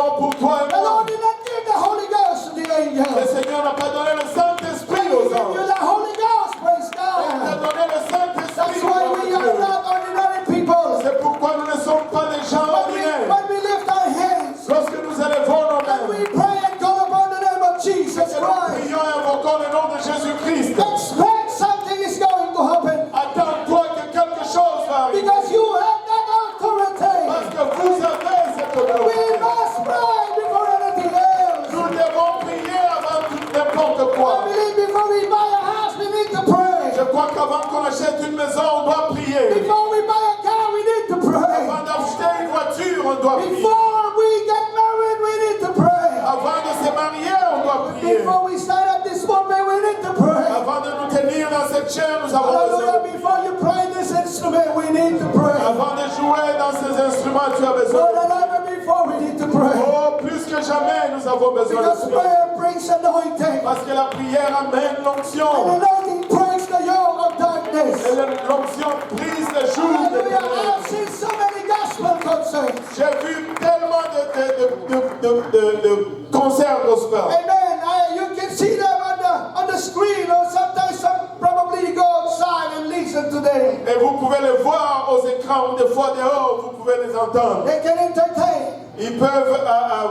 qu'on achète une maison, on doit prier. Before we buy a car, we need to pray. Avant d'acheter une voiture, on doit prier. Before we get married, we need to pray. Avant de se marier, on doit prier. Before we start up this movement, we need to pray. Avant de nous tenir dans cette chair, nous avons besoin Hallelujah. de prier. Before you play this instrument, we need to pray. Avant de jouer dans ces instruments, tu as besoin More de than ever before, we need to pray. Oh, plus que jamais, nous avons besoin Because de prier. prayer brings anointing. Parce que la prière amène And l'onction. anointing breaks the yoke of darkness. Et l'onction brise le joug des Hallelujah. ténèbres. I've seen so many gospel concerts. J'ai vu tellement de concerts gospel. Amen. You can see them on the screen, or sometimes probably you go outside and listen to them. Et vous pouvez les voir aux écrans ou des fois dehors, vous pouvez les entendre. They can entertain. Ils peuvent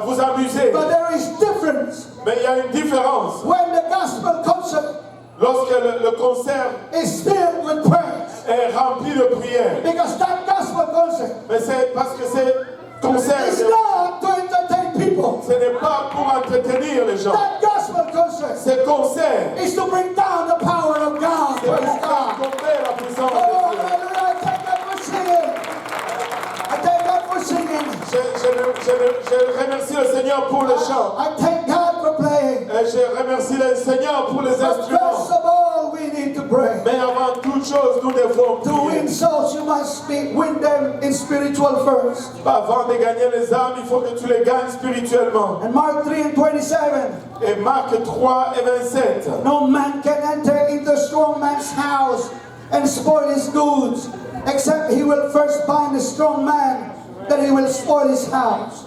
vous amuser. But there is difference Mais il y a une différence. when the gospel concert Lorsque le concert is filled with praise. est rempli de prière. Because that gospel concert Mais c'est parce que c'est concert. is not to entertain people. Ce n'est pas pour entretenir les gens. That gospel concert Ce concert, is to bring down the power of God. c'est pour Praise faire God. tomber la puissance Oh, de Dieu. hallelujah. I thank God for singing. I thank God for singing. Je remercie le Seigneur pour le chant. I thank God for playing. Et je remercie le Seigneur pour les But instruments. first of all, we need to pray. Mais avant toute chose, nous devons To prier. win souls, you must win them in spiritual first. Avant de gagner les âmes, il faut que tu les gagnes spirituellement. And Mark 3:27. Et Marc 3 et 27. No man can enter into a strong man's house and spoil his goods, except he will first bind the strong man, that he will spoil his house.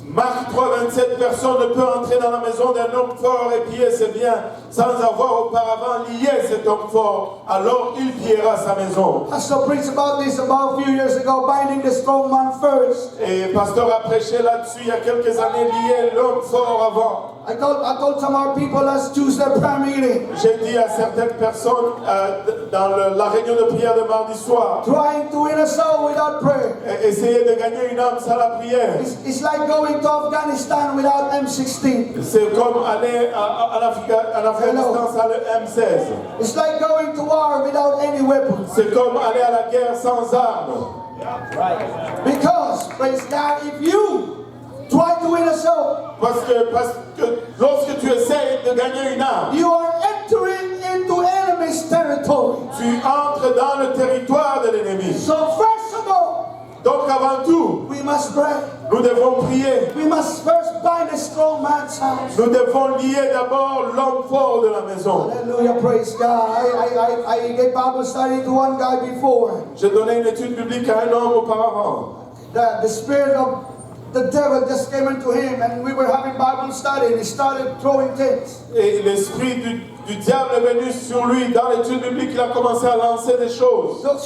Marc 3, 27, personne ne peut entrer dans la maison d'un homme fort et piller ses biens sans avoir auparavant lié cet homme fort. Alors il pillera sa maison. Pastor preached about this about a few years ago, binding the strong man first. Et pasteur a prêché là-dessus il y a quelques années, lié l'homme fort avant. I told some of our people, let's choose their prayer meeting. J'ai dit à certaines personnes dans la réunion de prière de mardi soir, Trying to win a soul without prayer. essayez de gagner une âme sans la prière. It's like going to Afghanistan without M16. C'est comme aller en Afghanistan sans le M16. It's like going to war without any weapons. C'est comme aller à la guerre sans armes. Because, praise God, if you try to win a soul, Parce que lorsque tu essaies de gagner une âme, you are entering into enemy's territory. tu entres dans le territoire de l'ennemi. So first of all, Donc avant tout, we must pray. nous devons prier. We must first bind a strong man's house. Nous devons lier d'abord l'homme fort de la maison. Hallelujah, praise God. I gave Bible study to one guy before. J'ai donné une étude biblique à un homme auparavant. The spirit of the devil just came into him, and we were having Bible study, and he started throwing things. Et l'esprit du diable est venu sur lui. Dans l'étude biblique, il a commencé à lancer des choses. Took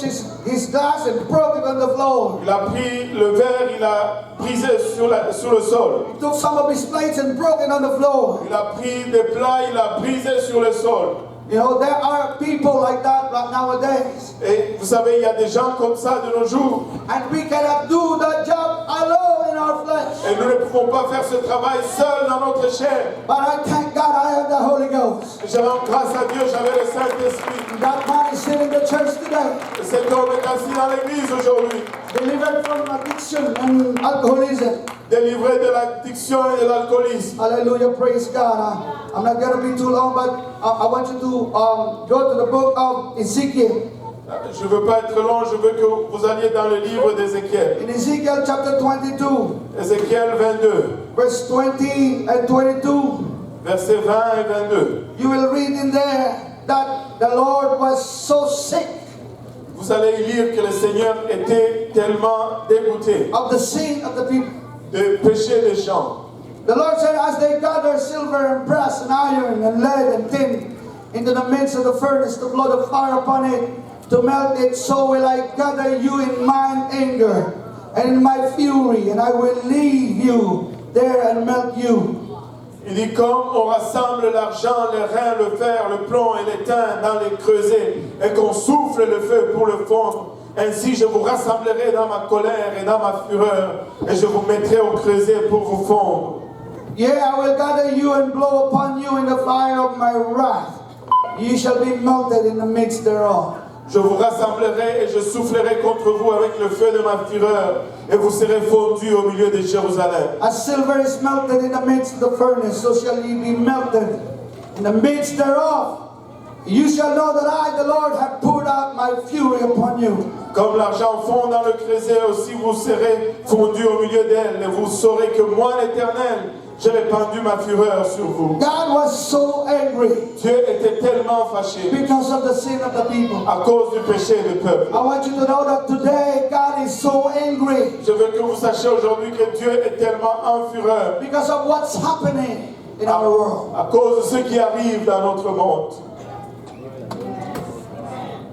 his glass and broke it on the floor. Il a pris le verre, il a brisé sur le sol. He took some of his plates and broke it on the floor. Il a pris des plats, il a brisé sur le sol. You know, there are people like that right nowadays. Et vous savez, il y a des gens comme ça de nos jours. And we cannot do that job alone in our flesh. Et nous ne pouvons pas faire ce travail seul dans notre chair. But I thank God I have the Holy Ghost. Je rends grâce à Dieu, j'avais le Saint-Esprit. That man is sitting in the church today, Cet homme est assis dans l'église aujourd'hui, delivered from addiction and alcoholism. délivré de l'addiction et de l'alcoolisme. Hallelujah, praise God. I'm not going to be too long, but I want you to go to the book of Ezekiel. Je ne veux pas être long, je veux que vous alliez dans le livre d'Ézéchiel. In Ezekiel chapter 22, Ézéchiel 22, verse 20 and 22, versets 20 et 22. you will read in there that the Lord was so sick Vous allez lire que le Seigneur était tellement dégoûté of the sin of the people. de péché des gens. The Lord said, as they gather silver and brass and iron and lead and tin into the midst of the furnace to blow the fire upon it, to melt it, so will I gather you in mine anger and in my fury, and I will leave you there and melt you. Il dit, comme on rassemble l'argent, le rein, le fer, le plomb et l'étain dans les creusets, et qu'on souffle le feu pour le fondre, ainsi je vous rassemblerai dans ma colère et dans ma fureur, et je vous mettrai au creuset pour vous fondre. Yeah, I will gather you and blow upon you in the fire of my wrath. You shall be melted in the midst thereof. Je vous rassemblerai et je soufflerai contre vous avec le feu de ma fureur, et vous serez fondus au milieu de Jérusalem. As silver is melted in the midst of the furnace, so shall ye be melted in the midst thereof. You shall know that I, the Lord, have poured out my fury upon you. Comme l'argent fond dans le creuset, aussi vous serez fondus au milieu d'elle, et vous saurez que moi, l'Éternel, j'ai répandu ma fureur sur vous. God was so angry Dieu était tellement fâché because of the sin of the people. à cause du péché du peuple. I want you to know that today God is so angry Je veux que vous sachiez aujourd'hui que Dieu est tellement en fureur because of what's happening in our world. à cause de ce qui arrive dans notre monde.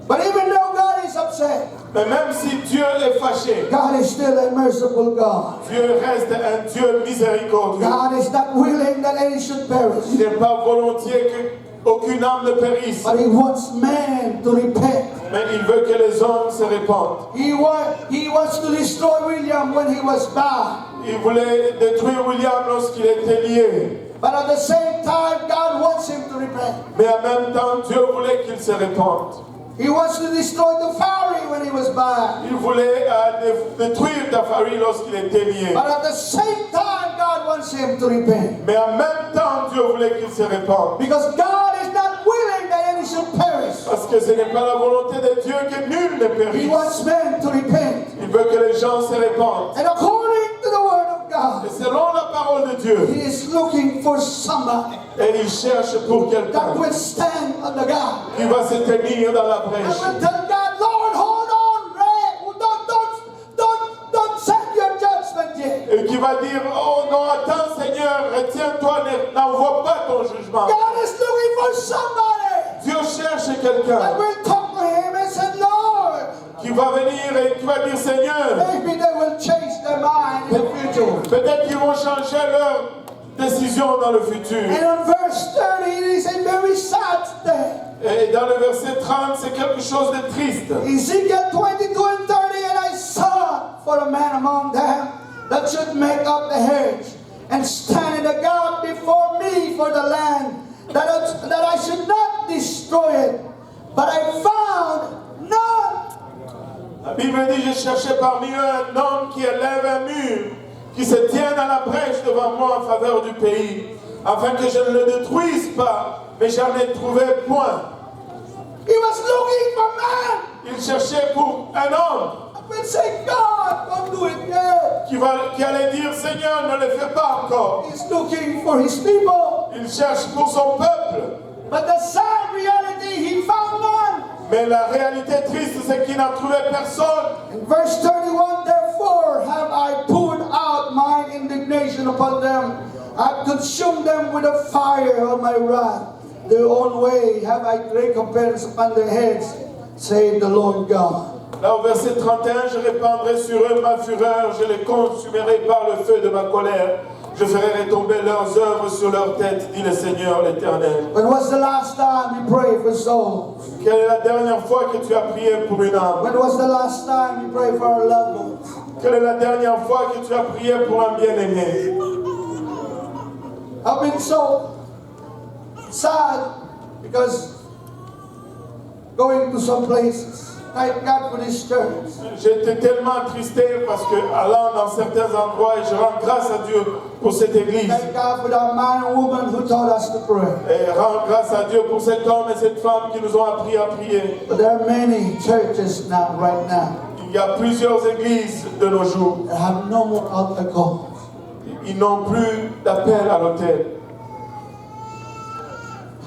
But even though God is upset, Mais même si Dieu est fâché, God is still a merciful God. Dieu reste un Dieu miséricordieux. God is not willing that any should perish, Il n'est pas volontiers qu'aucune âme ne périsse, but He wants man to repent. mais il veut que les hommes se répandent. He wants to destroy William when he was bound. Il voulait détruire William lorsqu'il était lié. But at the same time, God wants him to repent. Mais en même temps, Dieu voulait qu'il se répande. He wants to destroy the Pharaoh when he was bound. Il voulait détruire Tafari lorsqu'il était lié. But at the same time, God wants him to repent. Mais en même temps, Dieu voulait qu'il se répande. Because God is not willing that any should perish. Parce que ce n'est pas la volonté de Dieu que nul ne He périsse. wants men to repent. Il veut que les gens se répandent. And according to the word of Et God, selon la parole de Dieu, He is looking for somebody et il cherche pour quelqu'un that will stand on the God. qui va se tenir dans la I brèche. will tell God, Lord, hold on, Ray. Don't send your judgment yet. Et qui va dire, oh non, attends Seigneur, retiens-toi, n'envoie pas ton jugement. God is looking for somebody Dieu cherche that quelqu'un will talk to Him and say, Lord, qui va venir et qui va dire, Seigneur, maybe they will change their mind in the future. peut-être qu'ils vont changer leur décision dans le futur. And on verse 30, it is a very sad thing. Et dans le verset 30, c'est quelque chose de triste. Ezekiel 22 and 30, and I sought for a man among them that should make up the hedge and stand in the gap before me for the land, that I should not destroy it. But I found none. La Bible dit, je cherchais parmi eux un homme qui élève un mur, qui se tienne à la brèche devant moi en faveur du pays, afin que je ne le détruise pas, mais j'en ai trouvé point. He was looking for man. Il cherchait pour un homme I will say, God, don't do it yet. qui allait dire, Seigneur, ne le fais pas encore. He's looking for his people. Il cherche pour son peuple. But the sad reality, he found none. Mais la réalité triste, c'est qu'il n'a trouvé personne. In verse 31, therefore have I poured out my indignation upon them. I consumed them with a fire of my wrath. Their own way have I recompense upon their heads, saith the Lord God. Là au verset 31, je répandrai sur eux ma fureur, je les consumerai par le feu de ma colère. Je ferai retomber leurs œuvres sur leurs têtes, dit le Seigneur l'Éternel. When was the last time you prayed for souls? Quelle est la dernière fois que tu as prié pour une âme? When was the last time you prayed for our loved ones? Quelle est la dernière fois que tu as prié pour un bien-aimé? I've been so sad because going to some places. Thank God for this church. J'étais tellement attristé parce que allant dans certains endroits, et je rends grâce à Dieu pour cette église. Thank God for that man and woman who taught us to pray. Et rends grâce à Dieu pour cet homme et cette femme qui nous ont appris à prier. But there are many churches now, right now, Il y a plusieurs églises de nos jours. that have no more altar calls. Ils n'ont plus d'appel à l'autel.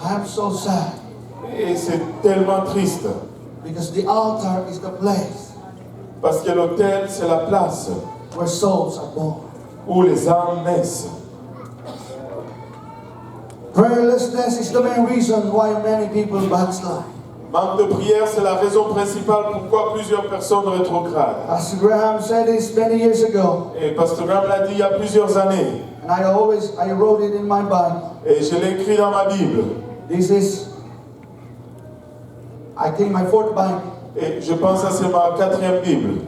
I'm so sad Et c'est tellement triste. because the altar is the place Parce que l'autel, c'est la place where souls are born. où les âmes naissent. Prayerlessness is the main reason why many people backslide. Manque de prière, c'est la raison principale pourquoi plusieurs personnes rétrogradent. Pastor Graham said this many years ago, Et Pasteur Graham l'a dit il y a plusieurs années. and I wrote it in my Bible. Et je l'ai écrit dans ma Bible. This is, I think, my fourth Bible. Et je pense que c'est ma 4e Bible.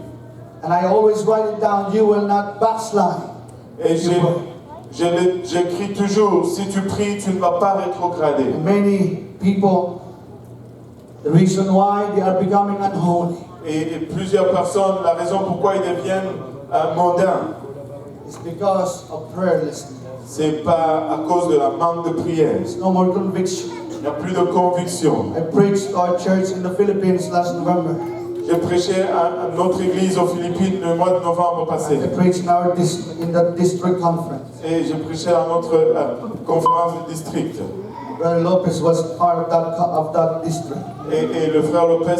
And I always write it down, you will not backslide. Et j'écris toujours, si tu pries, tu ne vas pas rétrograder. Many people The reason why they are becoming unholy Et plusieurs personnes, la raison pourquoi ils deviennent mondains, is because of prayerlessness. c'est pas à cause de la manque de prière. There's no more conviction. Il n'y a plus de conviction. I preached to our church in the Philippines last November. J'ai prêché à notre église aux Philippines le mois de novembre passé. I preached in the district conference. Et j'ai prêché à notre conférence de district. Brother Lopez was part of that district. Et le frère Lopez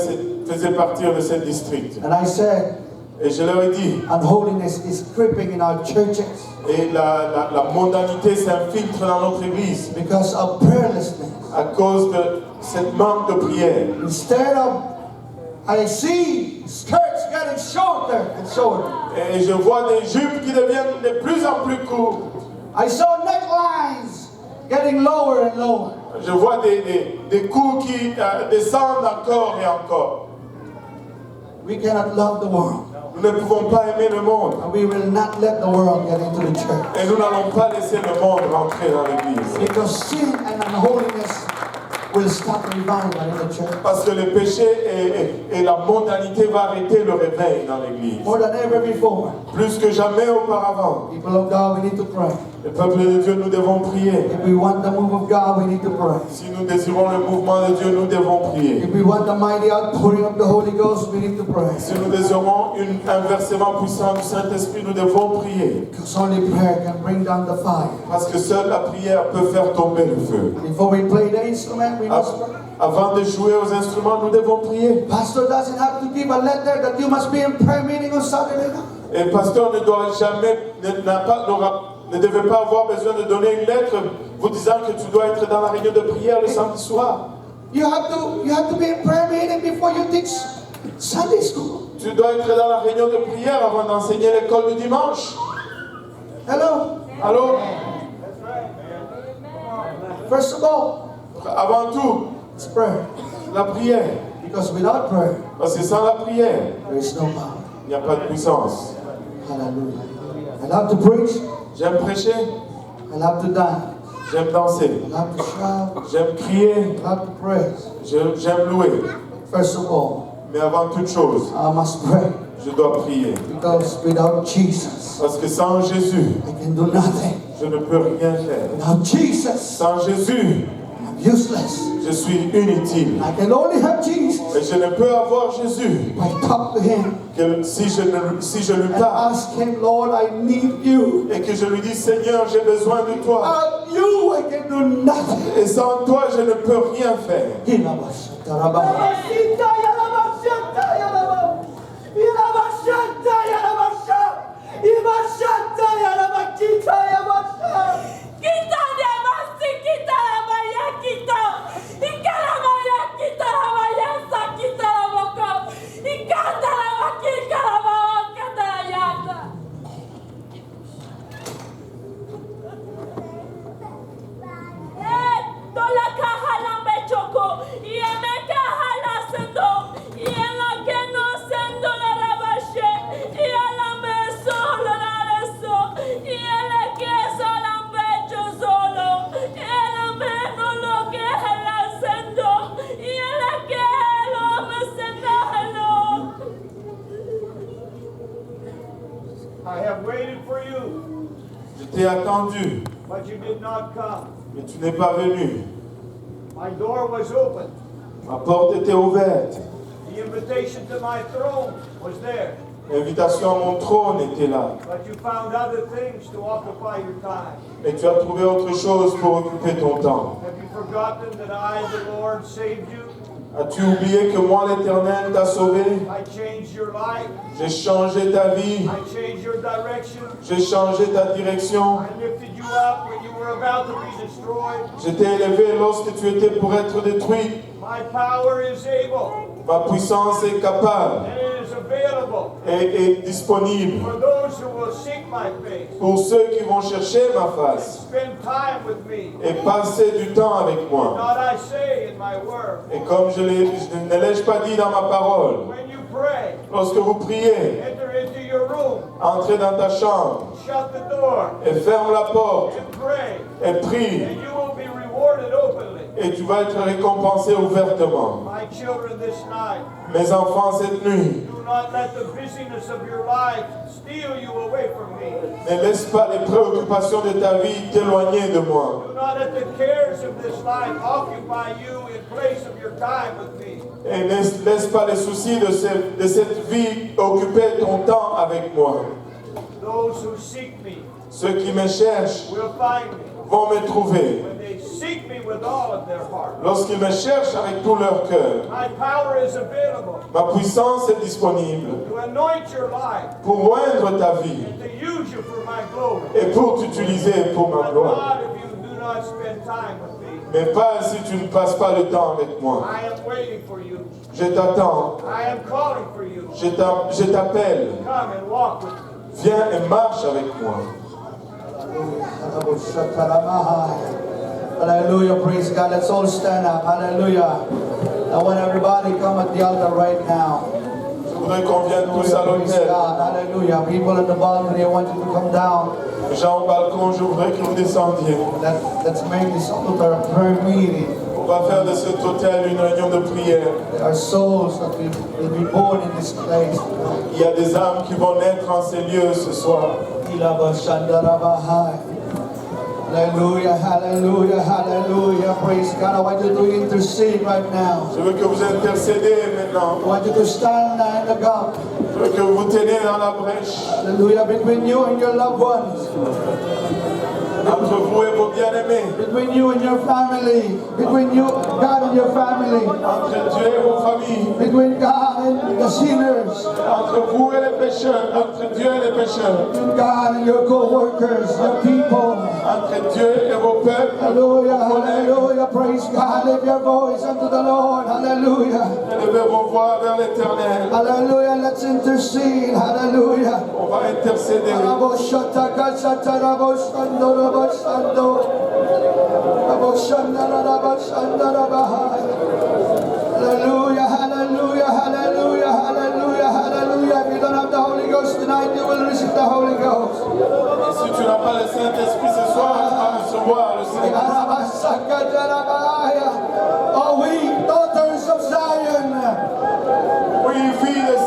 faisait partie de ce district. And I said, Et je leur ai dit, unholiness is creeping in our churches et la mondanité s'infiltre dans notre église because of prayerlessness. à cause de cette manque de prière. Instead of, I see skirts getting shorter and shorter. Et je vois des jupes qui deviennent de plus en plus courtes. I saw necklines getting lower and lower. Je vois des coups qui descendent encore et encore. We cannot love the world, Nous ne pouvons pas aimer le monde. and we will not let the world get into the church. Et nous n'allons pas laisser le monde rentrer dans l'église. Because sin and unholiness will stop revival in the church. Parce que le péché et la mondanité va arrêter le réveil dans l'église. More than ever before, Plus que jamais auparavant. people of God, we need to pray. Le peuple de Dieu, nous devons prier. If we want the move of God, we need to pray. Si nous désirons le mouvement de Dieu, nous devons prier. If we want the mighty outpouring of the Holy Ghost, we need to pray. Si nous désirons un versement puissant du Saint-Esprit, nous devons prier. Because only prayer can bring down the fire. Parce que seule la prière peut faire tomber le feu. Before we play the instrument, we must pray. Avant de jouer aux instruments, nous devons prier. Pastor doesn't have to give a letter that you must be in prayer meeting on Saturday night. Et le pasteur ne doit jamais, ne devait pas avoir besoin de donner une lettre vous disant que tu dois être dans la réunion de prière le samedi soir. You have to be in prayer meeting before you teach Sunday school. Tu dois être dans la réunion de prière avant d'enseigner l'école du dimanche. Hello? Allô? First of all, Avant tout, it's prayer. la prière. Because without prayer, Parce que sans la prière, there is no power. il n'y a pas de puissance. Hallelujah. I love to preach. J'aime prêcher, I love to dance. j'aime danser, I love to shout. j'aime crier, I love to praise. j'aime louer. First of all, Mais avant toute chose, I must pray. je dois prier. Because without Jesus, Parce que sans Jésus, I can do nothing. je ne peux rien faire. Without Jesus, Sans Jésus, I'm useless. je suis inutile. I can only have Jesus Et je ne peux avoir Jésus if I talk to Him que si je lui and parle ask Him, Lord, I need you. et que je lui dis, Seigneur, j'ai besoin de toi. Without you, I can do nothing. Et sans toi, je ne peux rien faire. I have waited for you, Je t'ai attendu, but you did not come. mais tu n'es pas venu. My door was open. Ma porte était ouverte. The invitation to my throne was there. L'invitation à mon trône était là. But you found other things to occupy your time. Mais tu as trouvé autre chose pour occuper ton temps. Have you forgotten that I, the Lord, saved you? As-tu oublié que moi, l'Éternel, t'a sauvé? I changed your life. J'ai changé ta vie. I changed your direction. J'ai changé ta direction. I lifted you up when you were about to be destroyed. Je t'ai élevé lorsque tu étais pour être détruit. My power is able Ma puissance est capable and it is available et disponible for those who will seek my face pour ceux qui vont chercher ma and face spend time with me. et passer du temps avec moi. Not I say in my word. Et comme je ne l'ai pas dit dans ma parole, When you pray, lorsque vous priez, enter into your room, entrez dans ta chambre shut the door, et ferme la porte and pray, et prie and you will be rewarded rewarded openly. et tu vas être récompensé ouvertement. My children, this night, Mes enfants, cette nuit, do not let the busyness of your life steal you away from me. ne laisse pas les préoccupations de ta vie t'éloigner de moi. Do not let the cares of this life occupy you in place of your time with me. Et ne laisse pas les soucis de cette vie occuper ton temps avec moi. Those who seek me Ceux qui me cherchent will find me. vont me trouver. When they seek me with all of their heart. Lorsqu'ils me cherchent avec tout leur cœur, My power is available ma puissance est disponible to anoint your life pour oindre ta vie and to use you for my glory. et pour t'utiliser pour ma But gloire. not if you do not spend time with me. Mais pas si tu ne passes pas le temps avec moi. I am waiting for you. Je t'attends, I am calling for you. je t'appelle. Come and walk with me. Viens et marche avec moi. Hallelujah, praise God. Let's all stand up. Hallelujah. I want everybody come at the altar right now. Je voudrais qu'on vienne tous à Praise l'autel. God. Hallelujah. People in the balcony, I want you to come down. Les gens au balcon, je voudrais que vous descendiez. Let's make this altar a prayer meeting. On va faire de cet hôtel une réunion de prière. There are souls that will be born in this place. Il y a des âmes qui vont naître en ces lieux ce soir. Hallelujah, hallelujah, hallelujah. Praise God. I want you to intercede right now. Je veux que vous intercédez maintenant. I want you to stand in the gap. Je veux que vous teniez dans la brèche Hallelujah. Between you and your loved ones. entre vous et vos bien-aimés, Between you and your family. Between you, God and your family. entre Dieu et vos familles, Between God and the sinners. entre vous et les pécheurs, entre Dieu et les pécheurs, Between God and your co-workers, your people. entre Dieu et vos peuples. Hallelujah, hallelujah. Praise God. Lift your voice unto the Lord. Hallelujah. Élevez vos voix vers l'Éternel. Hallelujah. Let's intercede. Hallelujah. On va intercéder. Hallelujah, hallelujah, hallelujah, hallelujah, hallelujah. If you don't have the Holy Ghost tonight, you will receive the Holy Ghost. Et si tu n'as pas le Saint-Esprit ce soir, tu vas recevoir le Saint-Esprit. Oh, we daughters of Zion. Oui, filles de